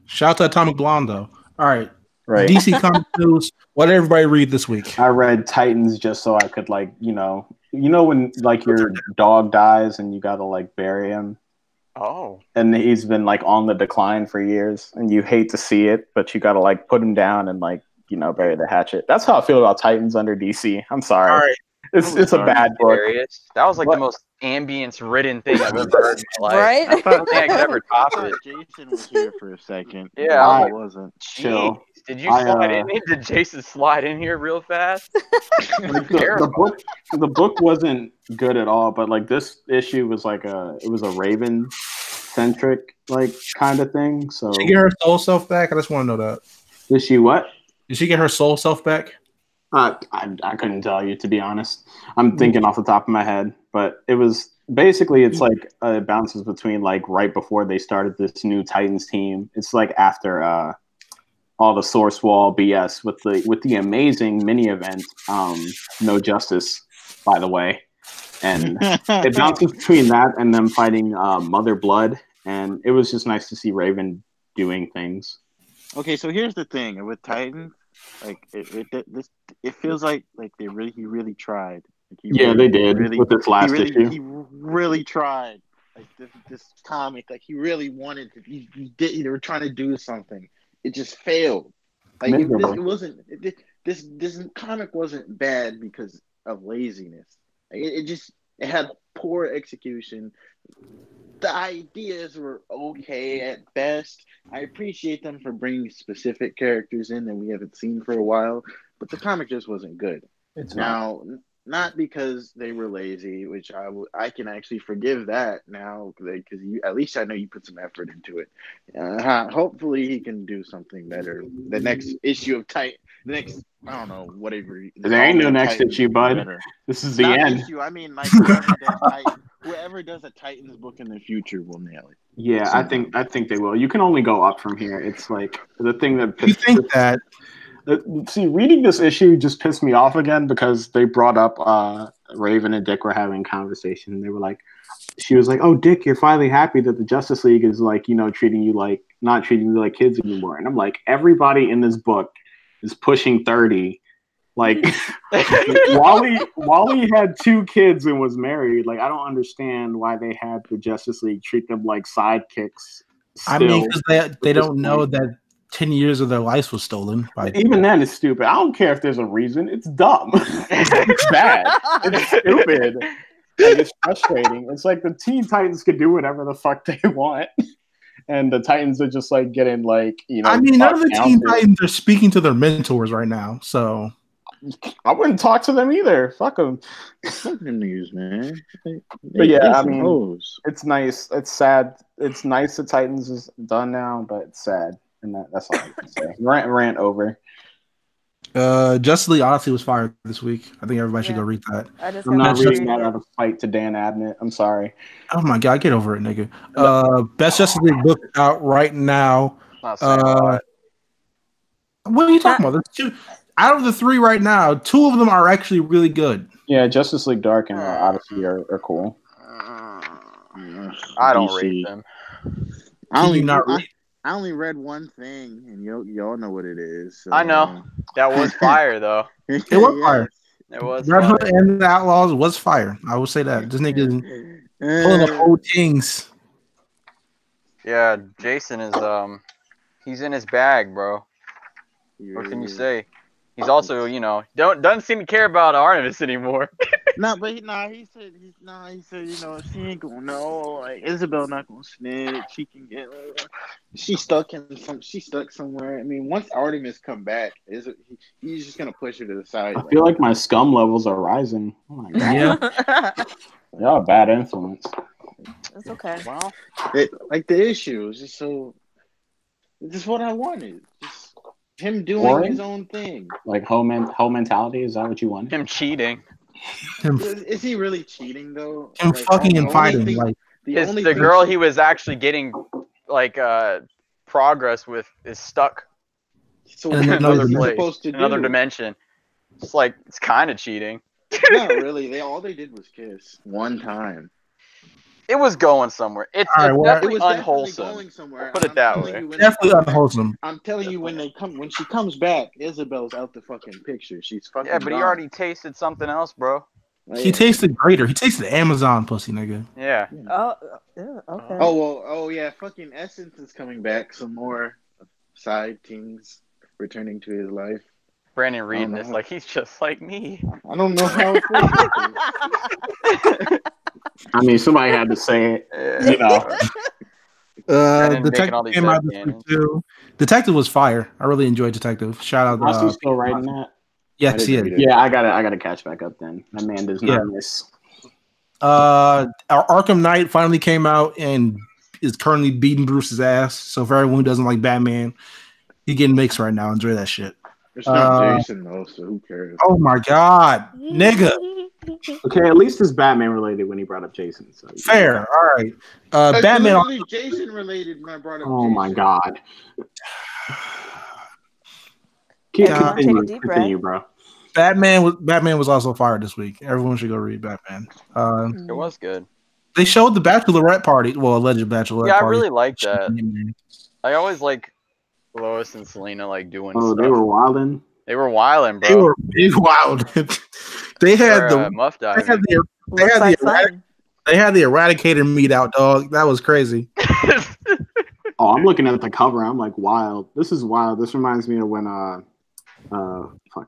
shout out to Atomic Blonde though. All right, Right. DC Comics news. What did everybody read this week? I read Titans just so I could you know when like your dog dies and you gotta like bury him, Oh. and he's been like on the decline for years, and you hate to see it, but you gotta like put him down and like bury the hatchet. That's how I feel about Titans under DC. I'm sorry. All right. It's a bad book. Hilarious. That was like What? the most ambience-ridden thing I've ever heard in my life. Right? I don't think I could ever top I it. thought Jason was here for a second. Yeah, No, I- he wasn't. Chill. Jeez. Did you I, slide in here? Did Jason slide in here real fast? Like, the book wasn't good at all, but like this issue was like it was a Raven centric like kind of thing. So Did she get her soul self back? I just want to know that. did she what? Did she get her soul self back? I couldn't tell you, to be honest. I'm thinking off the top of my head, but it was basically it's like it bounces between like right before they started this new Titans team. It's like after all the Source Wall BS with the amazing mini event, No Justice, by the way, and it bounces between that and them fighting Mother Blood, and it was just nice to see Raven doing things. Okay, so here's the thing with Titans, like it feels like he really tried. Like, They did with this last issue. He really tried. Like this comic, like he really wanted to. They were trying to do something. It just failed. Like this comic wasn't bad because of laziness. Like, it had poor execution. The ideas were okay at best. I appreciate them for bringing specific characters in that we haven't seen for a while, but the comic just wasn't good. It's not. Now, not because they were lazy, which I can actually forgive that now because at least I know you put some effort into it. Hopefully, he can do something better. The next issue of Titan, the next I don't know whatever. There ain't no next Titans issue, will be bud. better. This is the Not end. issue. I mean, like whoever does a Titans book in the future will nail it. Yeah, I think they will. You can only go up from here. It's like the thing that You think that? See, reading this issue just pissed me off again because they brought up Raven and Dick were having a conversation. They were like, she was like, "Oh, Dick, you're finally happy that the Justice League is like, treating you like not treating you like kids anymore." And I'm like, everybody in this book is pushing 30. Like Wally had 2 kids and was married. Like I don't understand why they had the Justice League treat them like sidekicks. I mean, because they don't know that 10 years of their lives was stolen. Even then, it's stupid. I don't care if there's a reason. It's dumb. It's bad. It's stupid. And it's frustrating. It's like the Teen Titans could do whatever the fuck they want. And the Titans are just like getting like, I mean, none of the Teen Titans are speaking to their mentors right now. So I wouldn't talk to them either. Fuck them. Fuck them niggas, man. But yeah, I mean, hoes. it's nice. It's sad. It's nice that Titans is done now, but it's sad, and that's all I can say. Rant over. Justice League Odyssey was fired this week. I think everybody should go read that. I'm not reading that out of spite to Dan Abnett. I'm sorry. Oh my god, get over it, nigga. Best Justice League book out right now. Not saying a lot. What are you talking about? There's two, out of the three right now, two of them are actually really good. Yeah, Justice League Dark and Odyssey are cool. I don't rate them. I only read one thing, and y'all know what it is. So, I know. That was fire, though. It was fire. It was Red fire. Hood and the Outlaws was fire. I would say that. This nigga is pulling up old things. Yeah, Jason is he's in his bag, bro. What can you say? He's also, doesn't seem to care about Artemis anymore. He said, she ain't gonna know. Like Isabel not gonna snitch. She can get. She's stuck somewhere. I mean, once Artemis come back, he's just gonna push her to the side. I feel like my scum levels are rising. Oh my god. Yeah. Y'all a bad influence. It's okay. Well, the issue is just so. This is what I wanted. Just him doing his own thing. Like hoe mentality. Is that what you want? Him cheating. Is he really cheating though? Him fucking and fighting. The girl he was actually getting progress with is stuck So in another place, supposed to another do? dimension. It's kind of cheating. Not really. All they did was kiss one time. It was going somewhere. It's definitely unwholesome. Going somewhere. Put it that way. Definitely unwholesome. I'm telling you, when she comes back, Isabel's out the fucking picture. She's fucking. Yeah, but he already tasted something else, bro. He tasted greater. He tasted Amazon pussy, nigga. Yeah. Oh, yeah, okay. Oh yeah. Fucking Essence is coming back. Some more side things returning to his life. Brandon reading this like he's just like me. I don't know how it feels. I mean, somebody had to say it. Detective came out this week too. Detective was fire. I really enjoyed Detective. Shout out. Is he still writing that? Yes, he is. Yeah, I gotta catch back up then. That man does not miss. Our Arkham Knight finally came out and is currently beating Bruce's ass. So for everyone who doesn't like Batman, he getting mixed right now. Enjoy that shit. It's not Jason though, so who cares? Oh my god, nigga. Okay, at least it's Batman related when he brought up Jason. So fair. All right. Batman. Jason related when I brought up. Oh Jason. my god. Continue, bro. Batman was also fired this week. Everyone should go read Batman. It was good. They showed the bachelorette party. Well, alleged bachelorette party. Yeah, I really like that. I always like Lois and Selena doing stuff. They were wilding. They were wilding, bro. They were big wild. They had the muff diving. They had the Eradicator meet out, dog. That was crazy. Oh, I'm looking at the cover. I'm like, wild. This is wild. This reminds me of when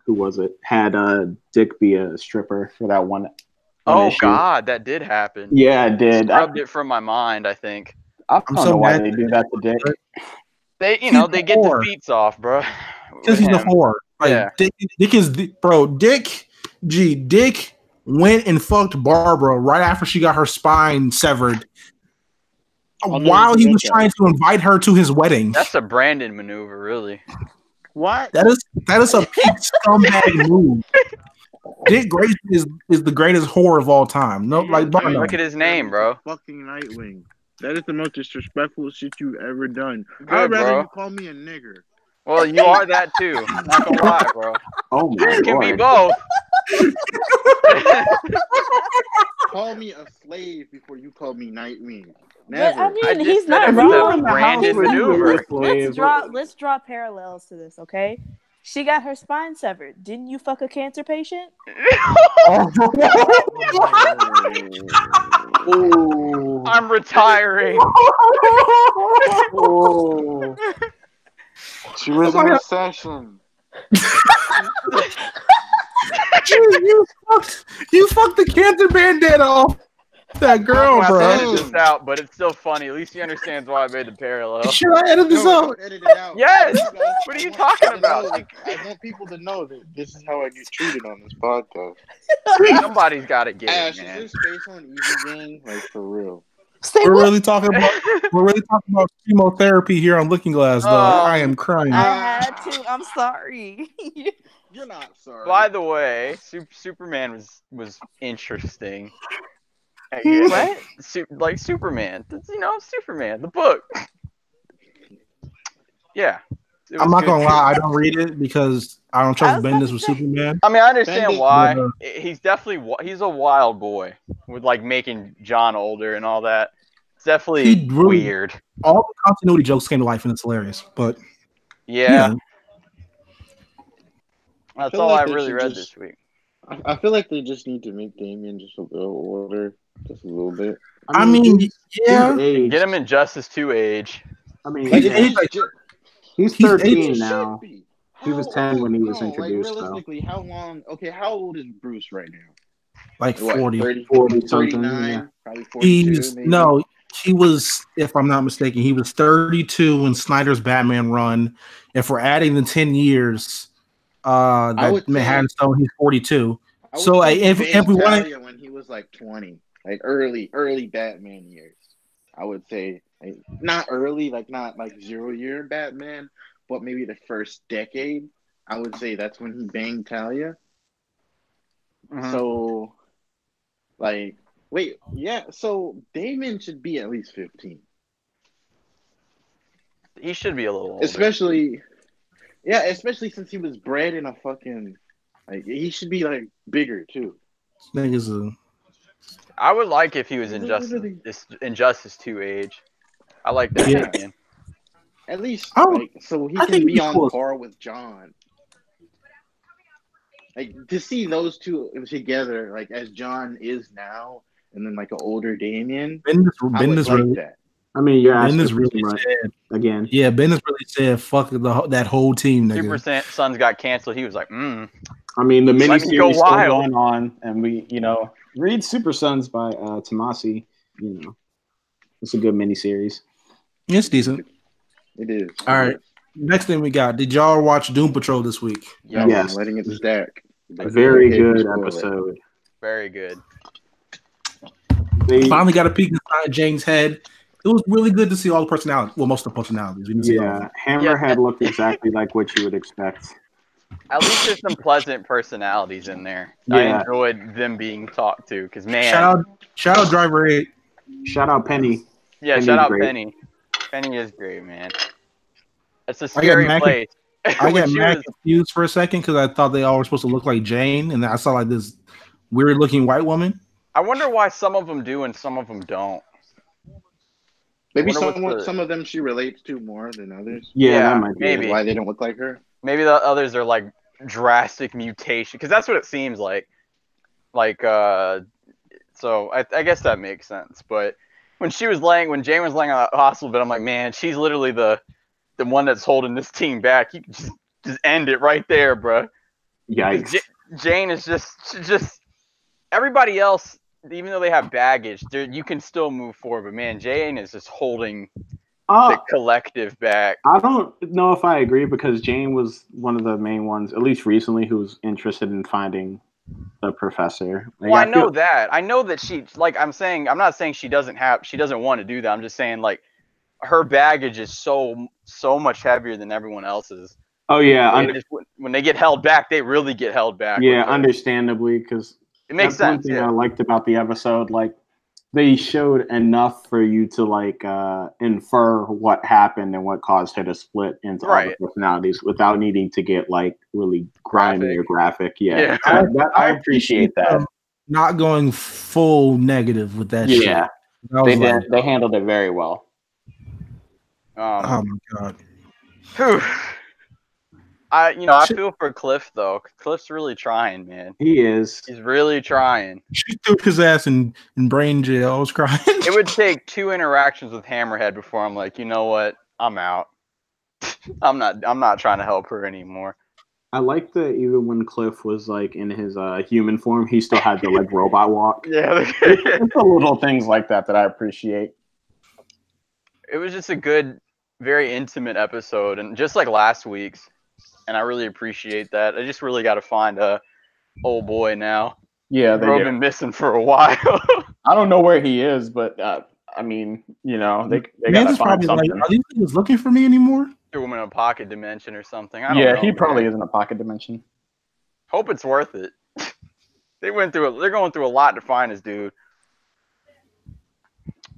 who was it? Had Dick be a stripper for that one. Oh issue. God, that did happen. Yeah, it did. Scrubbed it from my mind. I think. I don't know why they do that to Dick. They get the feats off, bro. Because he's the whore. Yeah. Dick is Dick went and fucked Barbara right after she got her spine severed. While he was trying to invite her to his wedding. That's a Brandon maneuver, really. What? That is a peak scumbag move. Dick Grayson is the greatest whore of all time. No, look at his name, bro. Fucking Nightwing. That is the most disrespectful shit you've ever done. Good, I'd rather bro. you call me a nigger. Well, you are that too. Not gonna lie, bro. Oh my You can be Lord. both. Call me a slave before you call me Nightwing. But, Never. I mean, he's not That's wrong. a Brandon maneuver. Let's draw parallels to this, okay? She got her spine severed. Didn't you fuck a cancer patient? Oh. I'm retiring. Oh. She was in a session. You fucked the cancer bandana off. That girl, I'm gonna have to bro. edit this out, but it's still funny. At least he understands why I made the parallel. Should I edit this No, out? don't edit it out. Yes! You guys- What are I you want talking people to about? know- I want people to know that this is how I get treated on this podcast. Somebody's got to get Ash, it, is man. there space on Easy Gang? Like, for real. Say We're what? really talking about chemotherapy here on Looking Glass, though. I am crying. I had to. I'm sorry. You're not sorry. By the way, Superman was interesting. What? Like Superman, Superman, the book. Yeah. It I'm was not good gonna too. lie, I don't read it because I don't I trust was about Bendis to with say. Superman. I mean, I understand Bendis- why. But, He's definitely he's a wild boy with like making John older and all that. It's definitely He really- weird. All the continuity jokes came to life and it's hilarious. But Yeah, I that's feel all like I they really should read just- this week. I feel like they just need to make Damien just a little older, just a little bit. I mean, yeah, he's aged. Get him in Justice 2 age. I mean, He's yeah. aged like- He's he's 13 aged- now. He was 10 when he was introduced, though. Realistically, how long? Okay, how old is Bruce right now? like What, 40. 40 something, 39, yeah. probably 42. He's maybe. no, he was, if I'm not mistaken, he was 32 in Snyder's Batman run. If we're adding the 10 years, I that would say- Manhattan Stone, he's 42. I would So, say if Van everyone- Talia when he was like 20, like early Batman years, I would say like, not early, like not like 0 year Batman, but maybe the first decade. I would say that's when he banged Talia. Mhm. So, like, wait, yeah. So Damon should be at least 15, He should be a little older. especially since he was bred in a fucking like he should be like bigger too. Niggas, I would like if he was in Literally. Justice 2 age. I like that. Yeah. Man. At least, Oh, like, so he I can think be he's on cool. par with John. Like to see those two together, like as John is now, and then like an older Damien, I would Bendis like really, that. I mean, you're asking Bendis for really too much. said, Again. yeah, Bendis really said, fuck that whole team, nigga. Super Sons got canceled. He was like, I mean, the Let me miniseries go still wild. going on, and we, read Super Sons by Tomasi. It's a good miniseries. It's decent. It is. All right. Next thing we got, did y'all watch Doom Patrol this week? Yeah, Yes. I'm letting it stack. A very Okay, good spoil it. episode. very good. They, Finally got a peek inside Jane's head. It was really good to see all the personalities. Well, most of the personalities. We didn't see all of yeah, them. Hammerhead looked exactly like what you would expect. At least there's some pleasant personalities in there. I Yeah. enjoyed them being talked to because, man. Shout out Driver 8. Shout out Penny. Yeah, Penny's shout out great. Penny. Penny is great, man. It's a got scary mad- place. I When got she mad was- confused for a second because I thought they all were supposed to look like Jane, and then I saw like this weird looking white woman. I wonder why some of them do and some of them don't. Maybe Wonder what's the- some of them she relates to more than others. Yeah, Yeah, that might be maybe. it. Why they don't look like her? Maybe the others are like drastic mutation because that's what it seems like. So I guess that makes sense. But when Jane was laying on the hospital bed, I'm like, man, she's literally the one that's holding this team back. You can just end it right there, bro. Yikes. Jane is just everybody else. Even though they have baggage, you can still move forward. But man, Jane is just holding the collective back. I don't know if I agree because Jane was one of the main ones, at least recently, who was interested in finding the professor. Like, Well, I know feel- that. I know that she, like I'm not saying she doesn't want to do that. I'm just saying like her baggage is so much heavier than everyone else's. Oh yeah, When they get held back, they really get held back. yeah, with her. understandably, because It makes that's sense. one thing I Yeah. liked about the episode. Like they showed enough for you to like infer what happened and what caused her to split into all Right. the personalities without needing to get like really grimy or graphic. Yeah, Yeah. I appreciate that. Not going full negative with that shit. Yeah, I was like, They handled it very well. oh my god. Whew. I Shit. feel for Cliff though. Cliff's really trying, man. He is. He's really trying. She threw his ass in brain jail. I was crying. It would take 2 interactions with Hammerhead before I'm like, you know what? I'm out. I'm not trying to help her anymore. I like that even when Cliff was like in his human form, he still had the like robot walk. Yeah, It's the little things like that I appreciate. it was just a good, very intimate episode, and just like last week's. And I really appreciate that. I just really got to find a old boy now. Yeah, they Bro, do. been missing for a while. I don't know where he is, but I mean, you know, they Man's gotta is find probably like, something. are these niggas looking for me anymore? Threw him in a pocket dimension or something. I don't Yeah, know. he probably man. is in a pocket dimension. Hope it's worth it. They're going through a lot to find this dude.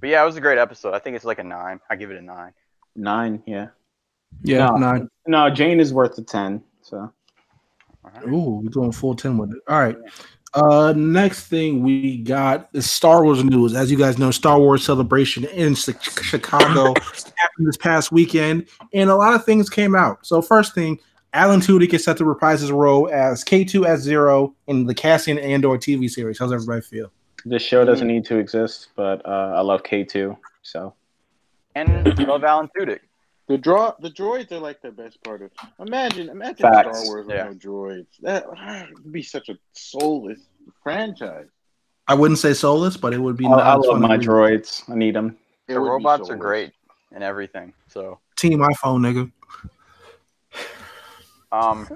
But yeah, it was a great episode. I think it's like a 9. I give it a 9. 9, yeah. Yeah, No. 9. No, Jane is worth a 10. So Ooh, we're doing full 10 with it. All right. Next thing we got is Star Wars news. As you guys know, Star Wars Celebration in Chicago happened this past weekend, and a lot of things came out. So first thing, Alan Tudyk is set to reprise his role as K2SO in the Cassian Andor TV series. How's everybody feel? this show doesn't need to exist, but I love K2. So And love Alan Tudyk. The droids are like the best part of. Imagine Facts. Star Wars with Yeah. no droids. That would be such a soulless franchise. I wouldn't say soulless, but it would be. I not love fun my to read. droids. I need them. It The would be robots are soulless. great and everything. So, Team iPhone, nigga.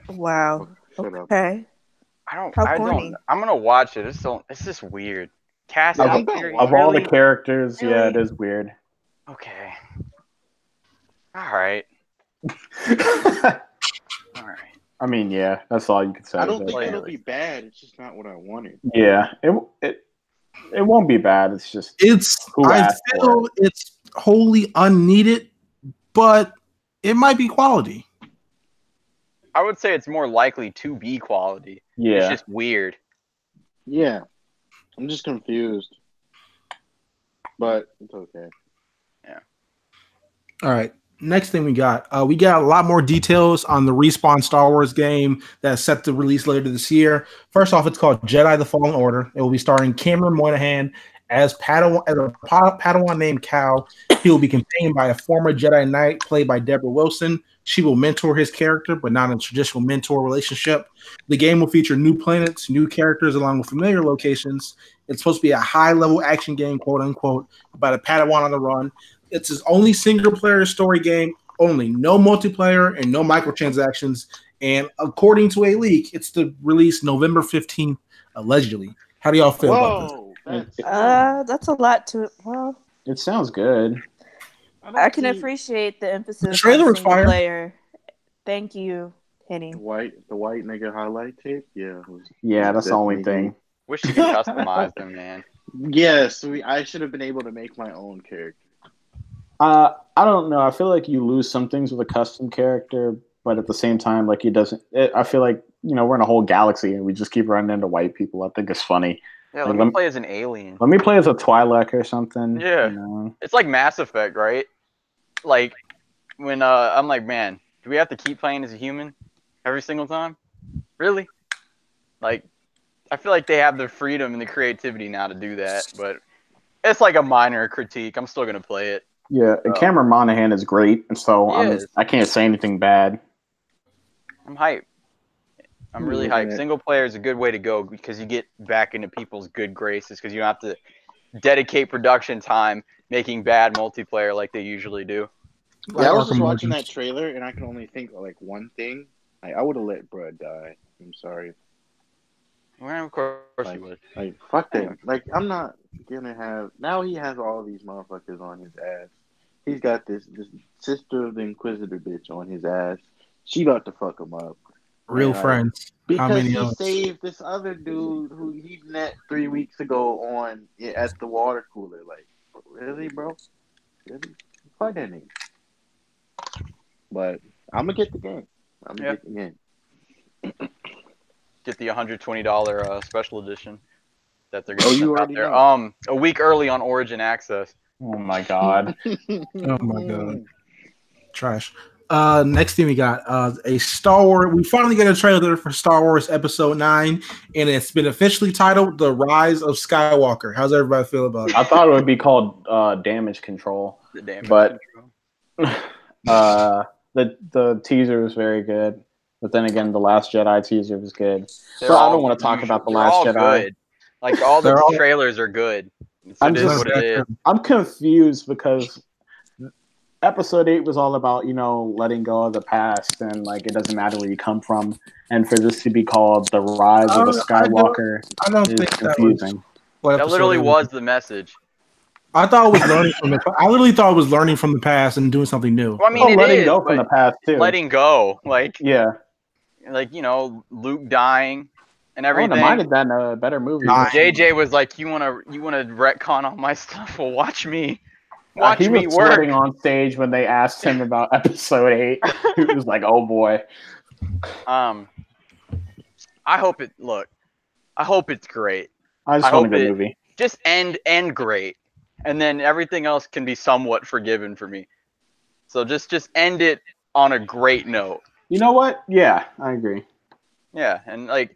Wow. Shut up. Okay. I How don't. corny. I'm gonna watch it. It's just weird. Cassie, Yeah, I'm down. Of all the really? characters, yeah, it Really? is weird. Okay. All right. All right. I mean, yeah, that's all you could say. I don't but- think Like- it'll be bad. It's just not what I wanted. Yeah, it won't be bad. It's just Who I asked for feel it's wholly unneeded, but it might be quality. I would say it's more likely to be quality. It's yeah. just weird. Yeah, I'm just confused, but it's okay. All right. Next thing we got a lot more details on the Respawn Star Wars game that's set to release later this year. First off, it's called Jedi: The Fallen Order. It will be starring Cameron Monaghan as a Padawan named Cal. He will be contained by a former Jedi Knight played by Deborah Wilson. She will mentor his character, but not in a traditional mentor relationship. The game will feature new planets, new characters, along with familiar locations. It's supposed to be a high-level action game, quote unquote, about a Padawan on the run. It's his only single-player story game, only no multiplayer and no microtransactions. And according to a leak, it's to release November 15th, allegedly. How do y'all feel about this? Whoa, That's a lot to. Well, It sounds good. I can appreciate the emphasis. The trailer on was single fire. player. Thank you, Henny. the white nigga highlight tape. Yeah, it was- Yeah, it was that's the only definitely thing. Wish you could customize them, man. Yes, I should have been able to make my own character. I don't know. I feel like you lose some things with a custom character, but at the same time, like I feel like we're in a whole galaxy and we just keep running into white people. I think it's funny. Yeah, Like, let me play as an alien. Let me play as a Twi'lek or something. Yeah. you know? It's like Mass Effect, right? Like when I'm like, man, do we have to keep playing as a human every single time? Really? Like, I feel like they have the freedom and the creativity now to do that, but it's like a minor critique. I'm still gonna play it. Yeah, and Cameron Monaghan is great, and so He is. I can't say anything bad. I'm hyped. I'm really Yeah. hyped. Single player is a good way to go because you get back into people's good graces because you don't have to dedicate production time making bad multiplayer like they usually do. Yeah, I was Arkham just watching Origins. that trailer and I can only think of like one thing. Like, I would have let Brad die. I'm sorry. Well, of course Like, you would. like fuck that. Like, I'm not gonna have. Now he has all these motherfuckers on his ass. He's got this sister of the Inquisitor bitch on his ass. She about to fuck him up. Real Yeah. friends. Because many he else? saved this other dude who he met 3 weeks ago at the water cooler. Like, really, bro? Really? Fuck that nigga. But I'm gonna get the game. I'm gonna Yeah. get the game. Get the $120 special edition that they're gonna Oh, you send out already there. know. A week early on Origin Access. Oh my god. Oh my god. Trash. Next thing we got a Star Wars. We finally got a trailer for Star Wars Episode 9, and it's been officially titled "The Rise of Skywalker." How's everybody feel about it? I thought it would be called Damage Control. The damage But- control. The teaser was very good. But then again, the Last Jedi teaser was good. They're But I all don't want to talk usual- about the they're Last all Jedi. Good. Like all the They're all- trailers are good. I'm It is just- what it is. I'm confused because Episode 8 was all about, letting go of the past and like it doesn't matter where you come from. And for this to be called the Rise of the Skywalker I don't is think that was confusing. what That episode literally it was the message. I thought it was learning from the. I literally thought it was learning from the past and doing something new. Well, I mean, it letting is, go but from the past too. letting go, like Yeah, Luke dying and I would everything. have minded that in a better movie. Nah, JJ was like, "You wanna retcon all my stuff? Well, watch me, watch he me was work." sweating on stage when they asked him about Episode 8. He was like, "Oh boy." I hope it. Look, I hope it's great. I just I want a hope good it- movie. Just end great, and then everything else can be somewhat forgiven for me. So just end it on a great note. You know what? Yeah, I agree. Yeah, and like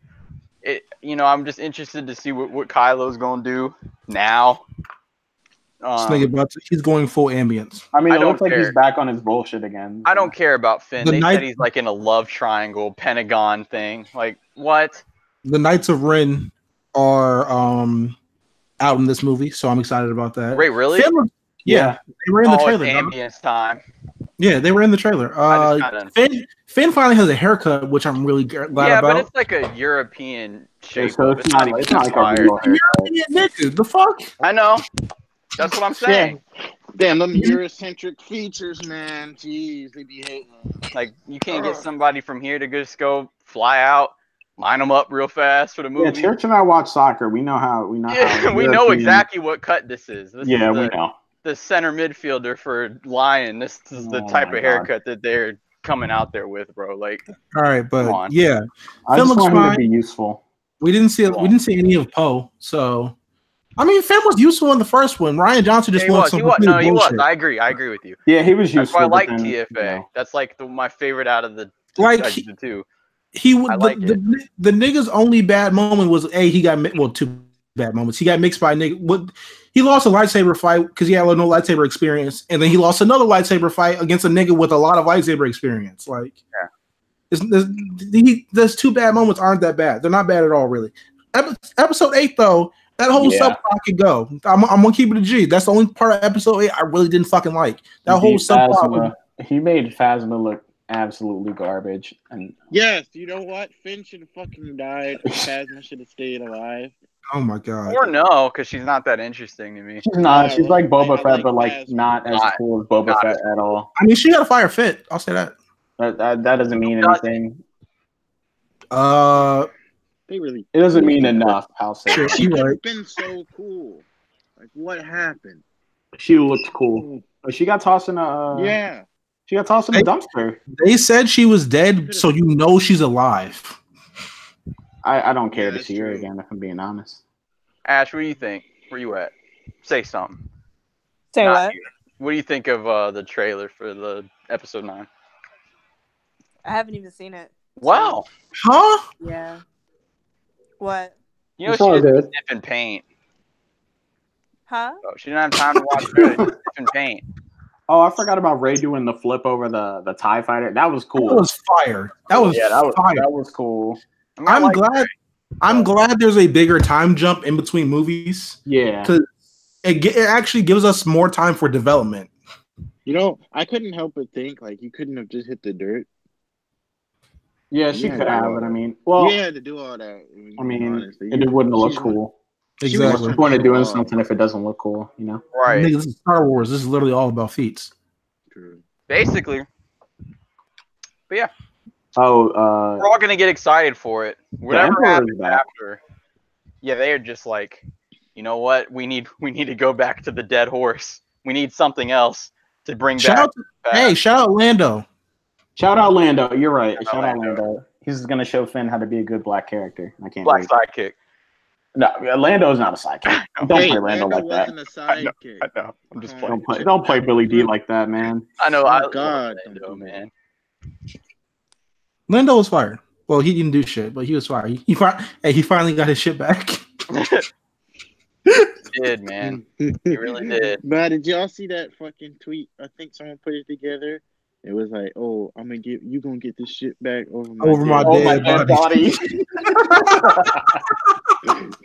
it, I'm just interested to see what Kylo's gonna do now. This nigga he's going full ambience. I mean, I it don't looks like care. he's back on his bullshit again. I don't care about Finn. The They night- said he's like in a love triangle, Pentagon thing. Like what? The Knights of Ren are out in this movie, so I'm excited about that. Wait, really? Yeah, they were in the Oh, trailer. it's dog. ambience time. Yeah, they were in the trailer. I just kinda- Finn finally has a haircut, which I'm really glad Yeah, about. but it's like a European shape. So up. it's not like a real haircut. Yeah, nigga, the fuck? I know. That's what I'm saying. Damn, them Eurocentric features, man. Jeez, they be hating. Like you can't get somebody from here to just go fly out, line them up real fast for the Yeah, movie. Church and I watch soccer. We know how. We know. Yeah, how we know European- exactly what cut this is. This Yeah, is we know. the center midfielder for Lion. This is the Oh type my of God. haircut that they're coming out there with, bro. Like, All right, Come but on. yeah, I Finn just looks want him fine. to be useful. we didn't see Come on. any of Poe, so I mean, Finn was useful in the first one. Ryan Johnson just he wants was. some He was. bullshit. I agree with you. Yeah, he was That's useful. why I like but then, TFA. That's like my favorite out of the Like the two. he I would like the nigga's only bad moment was he got two bad moments. He got mixed by a nigga. He lost a lightsaber fight because he had no lightsaber experience, and then he lost another lightsaber fight against a nigga with a lot of lightsaber experience. Like, there's two bad moments aren't that bad. They're not bad at all, really. Episode 8 though, that whole Yeah. subplot could go. I'm gonna keep it a G. That's the only part of episode 8 I really didn't fucking like. That whole subplot. Was, He made Phasma look absolutely garbage, and Yes, you know what? Finn should have fucking died. Phasma should have stayed alive. oh my god. Or no, because she's not that interesting to me. she's not. She's like Boba I Fett, like but like Phasma. not as Not- cool as Boba not Fett as at all. I mean, she got a fire fit. I'll say that. That doesn't mean Doesn't. anything. They really. It doesn't mean enough. I'll say. Sure. She You could right. have been so cool. Like, what happened? She looked cool. But she got tossed in a. Yeah. She got tossed in a dumpster. They said she was dead, so you know she's alive. I don't care Yeah, to that's see her true. again. If I'm being honest. Ash, what do you think? Where you at? Say something. Say Not what? you. What do you think of the trailer for the episode 9? I haven't even seen it. Wow. Huh? Yeah. What? You know It's she all didn't good. sniff and paint. Huh? Oh, she didn't have time to watch it. Sniff and paint. Oh, I forgot about Ray doing the flip over the TIE fighter. That was cool. That was fire. That was yeah, that fire. was cool. I mean, I I'm like glad. I'm glad there's a bigger time jump in between movies. Yeah. 'Cause it actually gives us more time for development. You know, I couldn't help but think, like, you couldn't have just hit the dirt. Yeah, she Yeah, could have, well, but I mean, well, you had to do all that. I mean, honestly. it wouldn't look She's- cool. What's Exactly. the point of doing something if it doesn't look cool? You know. right. Nigga, this is Star Wars. This is literally all about feats. True. Basically. But yeah, Oh, we're all gonna get excited for it. Whatever Emperor's happens back. after. Yeah, they are just like, you know what? We need to go back to the dead horse. We need something else to bring Shout back. out hey, shout out Lando. shout out Lando. You're right. Shout out Shout out Lando. Lando. He's gonna show Finn how to be a good black character. I can't Black wait. sidekick. No, Lando's not a sidekick. Don't Hey, play Lando Lando like that. wasn't a sidekick. I know. I'm just Come playing. on. Don't play Billy D like that, man. I know. Oh, I God, love don't Lando, do that. man. Lando was fired. Well, he didn't do shit, but he was fired. He finally got his shit back. He did, man. He really did. But did y'all see that fucking tweet? I think someone put it together. It was like, oh, you gonna get this shit back over my Over my dead dead body.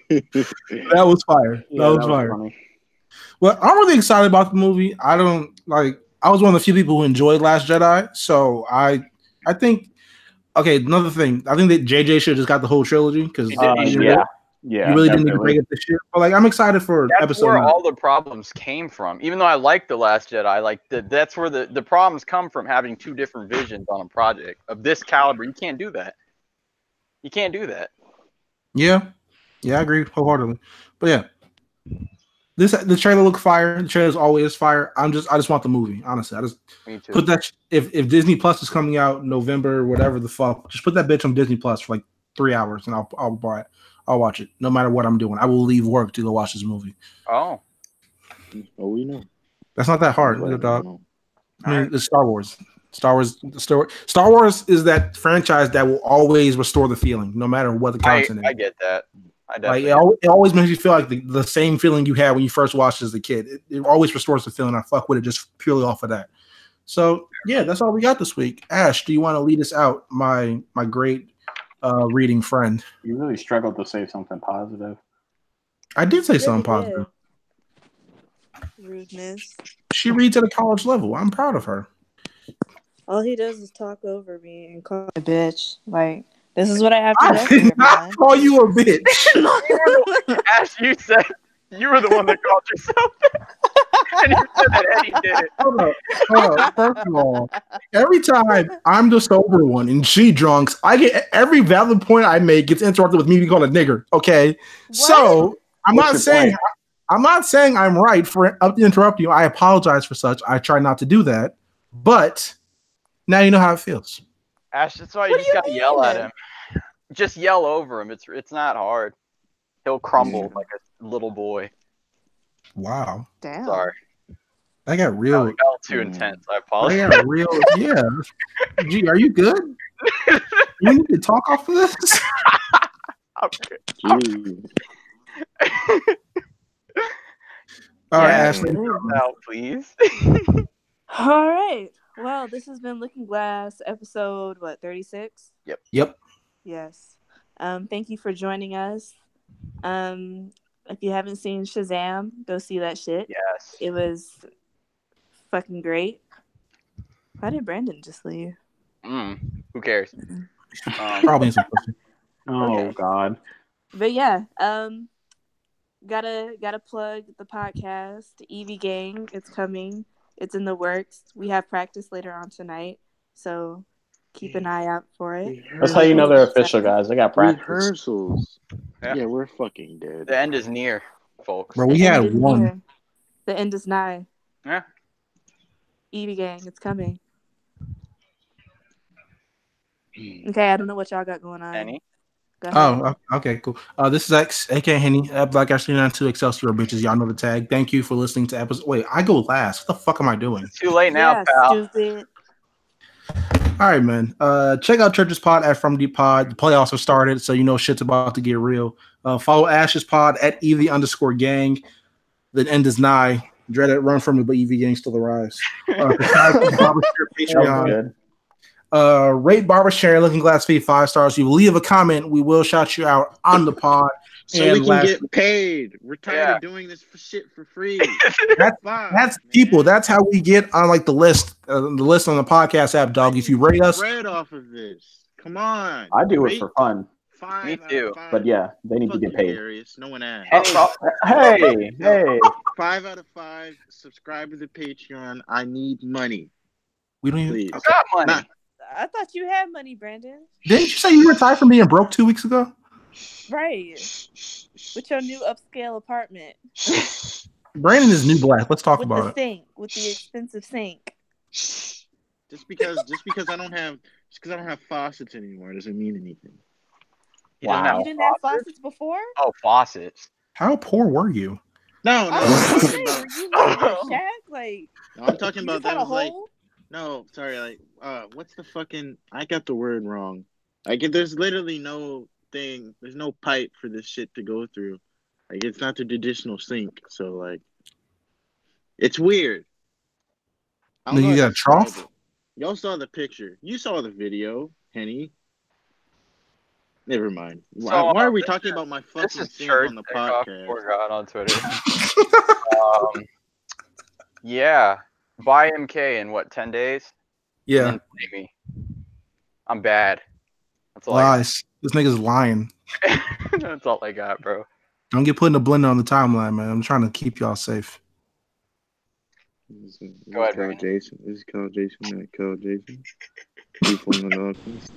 That was fire. Yeah, That was fire. funny. Well, I'm really excited about the movie. I was one of the few people who enjoyed Last Jedi, so I think. Okay, another thing. I think that JJ should have just got the whole trilogy because Yeah, you really didn't need to break up the shit. But like, I'm excited for That's episode where 9. all the problems came from. Even though I like The Last Jedi, like that's where the problems come from, having two different visions on a project of this caliber. You can't do that. You can't do that. Yeah, I agree wholeheartedly. But yeah, the trailer looked fire. The trailer always fire. I just want the movie. Honestly, I just Me too. put that. If Disney Plus is coming out November, whatever the fuck, just put that bitch on Disney Plus for like 3 hours, and I'll buy it. I'll watch it no matter what I'm doing. I will leave work to go watch this movie. Oh, we know. That's not that hard, Well, dog. I mean, it's Star Wars. Star Wars is that franchise that will always restore the feeling, no matter what the content is. I get that. I Like definitely. it always makes you feel like the same feeling you had when you first watched as a kid. It always restores the feeling. I fuck with it just purely off of that. So yeah, that's all we got this week. Ash, do you want to lead us out, my great reading friend? You really struggled to say something positive. I did say Really something did. positive. Rudeness. She reads at a college level. I'm proud of her. All he does is talk over me and call me a bitch. Like, this is what I have to I go did through, not man. call you a bitch. Ash, you said you were the one that called yourself that. And you said that Eddie did it. Hold up. First of all, every time I'm the sober one and she drunks, I get every valid point I make gets interrupted with me being called a nigger. Okay, so I'm What's not your saying point? I'm not saying I'm right for interrupting you. I apologize for such. I try not to do that, but now you know how it feels. Ash, that's why you What just do you gotta yell at mean? him. Just yell over him. It's not hard. He'll crumble like a little boy. Wow, Damn. Sorry. I got That real. got too intense. I I apologize. got real. Yeah. Gee, are you good? You need to talk off of this. Okay. Jeez. All right, Yeah, Ashley. Now, please. All right. Well, this has been Looking Glass, episode 36? Yep. Yes. Thank you for joining us. If you haven't seen Shazam, go see that shit. Yes. It was fucking great. Why did Brandon just leave? Who cares? Probably in some pussy. Oh Okay. God. But yeah, gotta plug the podcast, Evie Gang. It's coming. It's in the works. We have practice later on tonight, so keep an eye out for it. That's how you know they're official, guys. They got practice. Rehearsals. Yeah. Yeah, we're fucking dead. The end is near, folks. Bro, we The end had is one. near. The end is nigh. Yeah. Evie Gang, it's coming. Okay, I don't know what y'all got going on. Any? Go ahead. Oh, okay, cool. This is X, aka Henny, Black Ashley 92 Excelsior bitches. Y'all know the tag. Thank you for listening to episode. Wait, I go last. What the fuck am I doing? It's too late now, Yeah, pal. stupid. All right, man. Check out Church's Pod at From Deep Pod. The playoffs have started, so you know shit's about to get real. Follow Ash's Pod at Evie_gang. The end is nigh. Dread it, run from me, but Evie Gang still arise. Patreon. Rate Barber Sharon Looking Glass feed 5 stars. You leave a comment, we will shout you out on the pod. So And we can last- get paid. We're tired Yeah. of doing this shit for free. That's people. That's how we get on like the list on the podcast app, dog. If you rate us, bread off of this. Come on. I do it Rate for fun, 5 Me out of too. 5. but yeah, they need to Fuck get you, paid. Darius. No one asked. Hey, 5 out of 5. Subscribe to the Patreon. I need money, we don't even. please. Got money. Nah. I thought you had money, Brandon. Didn't you say you retired from being broke 2 weeks ago? Right. With your new upscale apartment. Brandon is new black. Let's talk With about the it. sink. With the expensive sink. Just because I don't have faucets anymore doesn't mean anything. You didn't have You didn't have faucets? faucets before? Oh, faucets. How poor were you? No, I was like, were you living in a shack? Like, I'm talking you about just had that a was like hole? no, sorry, like what's the fucking I got the word wrong. Like there's literally no thing, there's no pipe for this shit to go through. Like it's not the traditional sink, so like it's weird. I don't No, know you how got to a trough? describe it. Y'all saw the picture. You saw the video, Henny. Never mind. Why are we talking about my This fucking is sin church. on the Takeoff podcast? Poor God on Twitter. Yeah. Buy MK in what, 10 days? And Yeah, then play me. I'm bad. That's all I lies. This nigga's lying. got. That's all I got, bro. Don't get put in the blender on the timeline, man. I'm trying to keep y'all safe. This Go ahead, is Kyle Brandon. Jason. This is Kyle Jason. Kyle Jason. People in the office.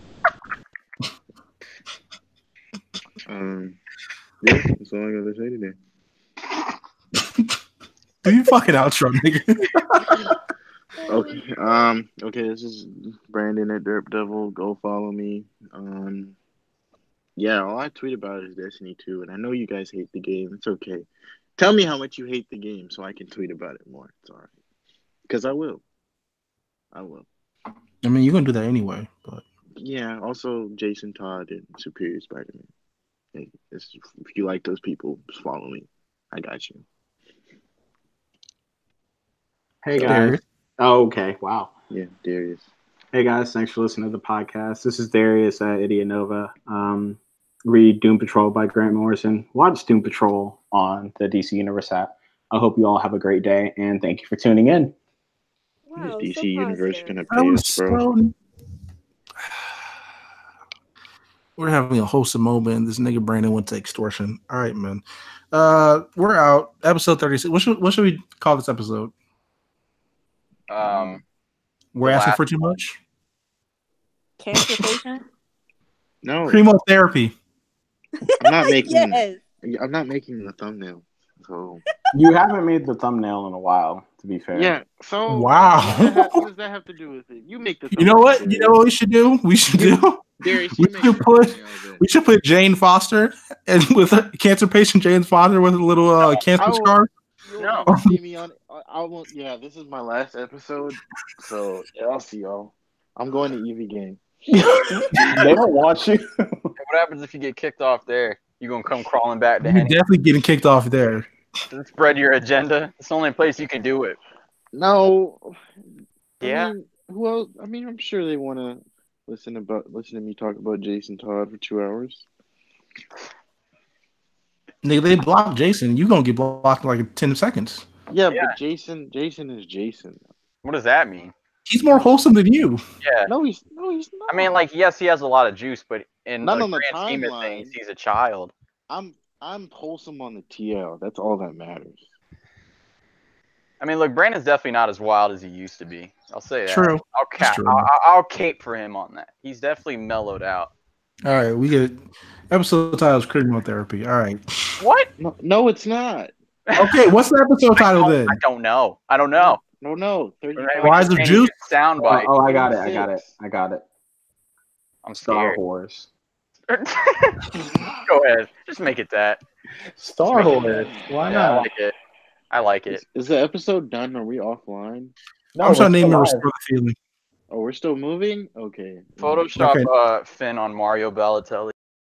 Yeah, that's all I gotta say today. Do you fucking outro, nigga? Okay. Okay. This is Brandon at Derp Devil. Go follow me. Yeah. All I tweet about is Destiny 2, and I know you guys hate the game. It's okay. Tell me how much you hate the game, so I can tweet about it more. It's all right. Because I will. I will. I mean, you're gonna do that anyway, but Yeah. Also, Jason Todd and Superior Spider-Man. Hey, if you like those people, just follow me. I got you. Hey guys. Darius. Oh, okay. Wow. Yeah, Darius. Hey guys, thanks for listening to the podcast. This is Darius at Idiot Nova. Read Doom Patrol by Grant Morrison. Watch Doom Patrol on the DC Universe app. I hope you all have a great day, and thank you for tuning in. Wow, Is DC so Universe positive. gonna that pay was us, bro? so. We're having a wholesome moment. And this nigga Brandon went to extortion. All right, man. We're out. Episode 36. What should we call this episode? We're The asking last for too much. Cancer patient? No, Chemotherapy. I'm not making. Yes. I'm not making the thumbnail. So You haven't made the thumbnail in a while, to be fair. yeah. So Wow. what does that have to do with it? You make the. You know what? thumbnail, You know what we should do? We should do. Darius, We you make should the put. thumbnail then. We should put Jane Foster and with a cancer patient Jane Foster with a little cancer I will- scar. You'll No. never see me on. I won't. Yeah, this is my last episode. So yeah, I'll see y'all. I'm going to EV game. They don't want you. What happens if you get kicked off there? You gonna come crawling back to You're Henny? definitely getting kicked off there. Spread your agenda. It's the only place you can do it. No. Yeah. I mean, who else? I mean, I'm sure they want to listen to me talk about Jason Todd for 2 hours. Nigga, they blocked Jason. You gonna get blocked in like 10 seconds. Yeah, Yeah. but Jason is Jason. What does that mean? He's more wholesome than you. Yeah. No, he's not. I mean, like, yes, he has a lot of juice, but in Not the on the grand scheme of timeline. things, he's a child. I'm wholesome on the TL. That's all that matters. I mean, look, Brandon's definitely not as wild as he used to be. I'll say that. True. I'll true. I'll cape for him on that. He's definitely mellowed out. All right, we get episode title is chemotherapy. All right. What? No, it's not. Okay, what's the episode title then? I don't know. I don't know. No. 35. Rise of Juice? Soundbite. Oh, I got it. I'm Star scared. Wars. Go ahead. Just make it that. Star Wars. Why Yeah, I not? like it. I like it. Is the episode done? Are we offline? No, I'm trying to we're name it still Restore the Feeling. Oh, we're still moving? Okay. Photoshop Okay. Finn on Mario Balotelli.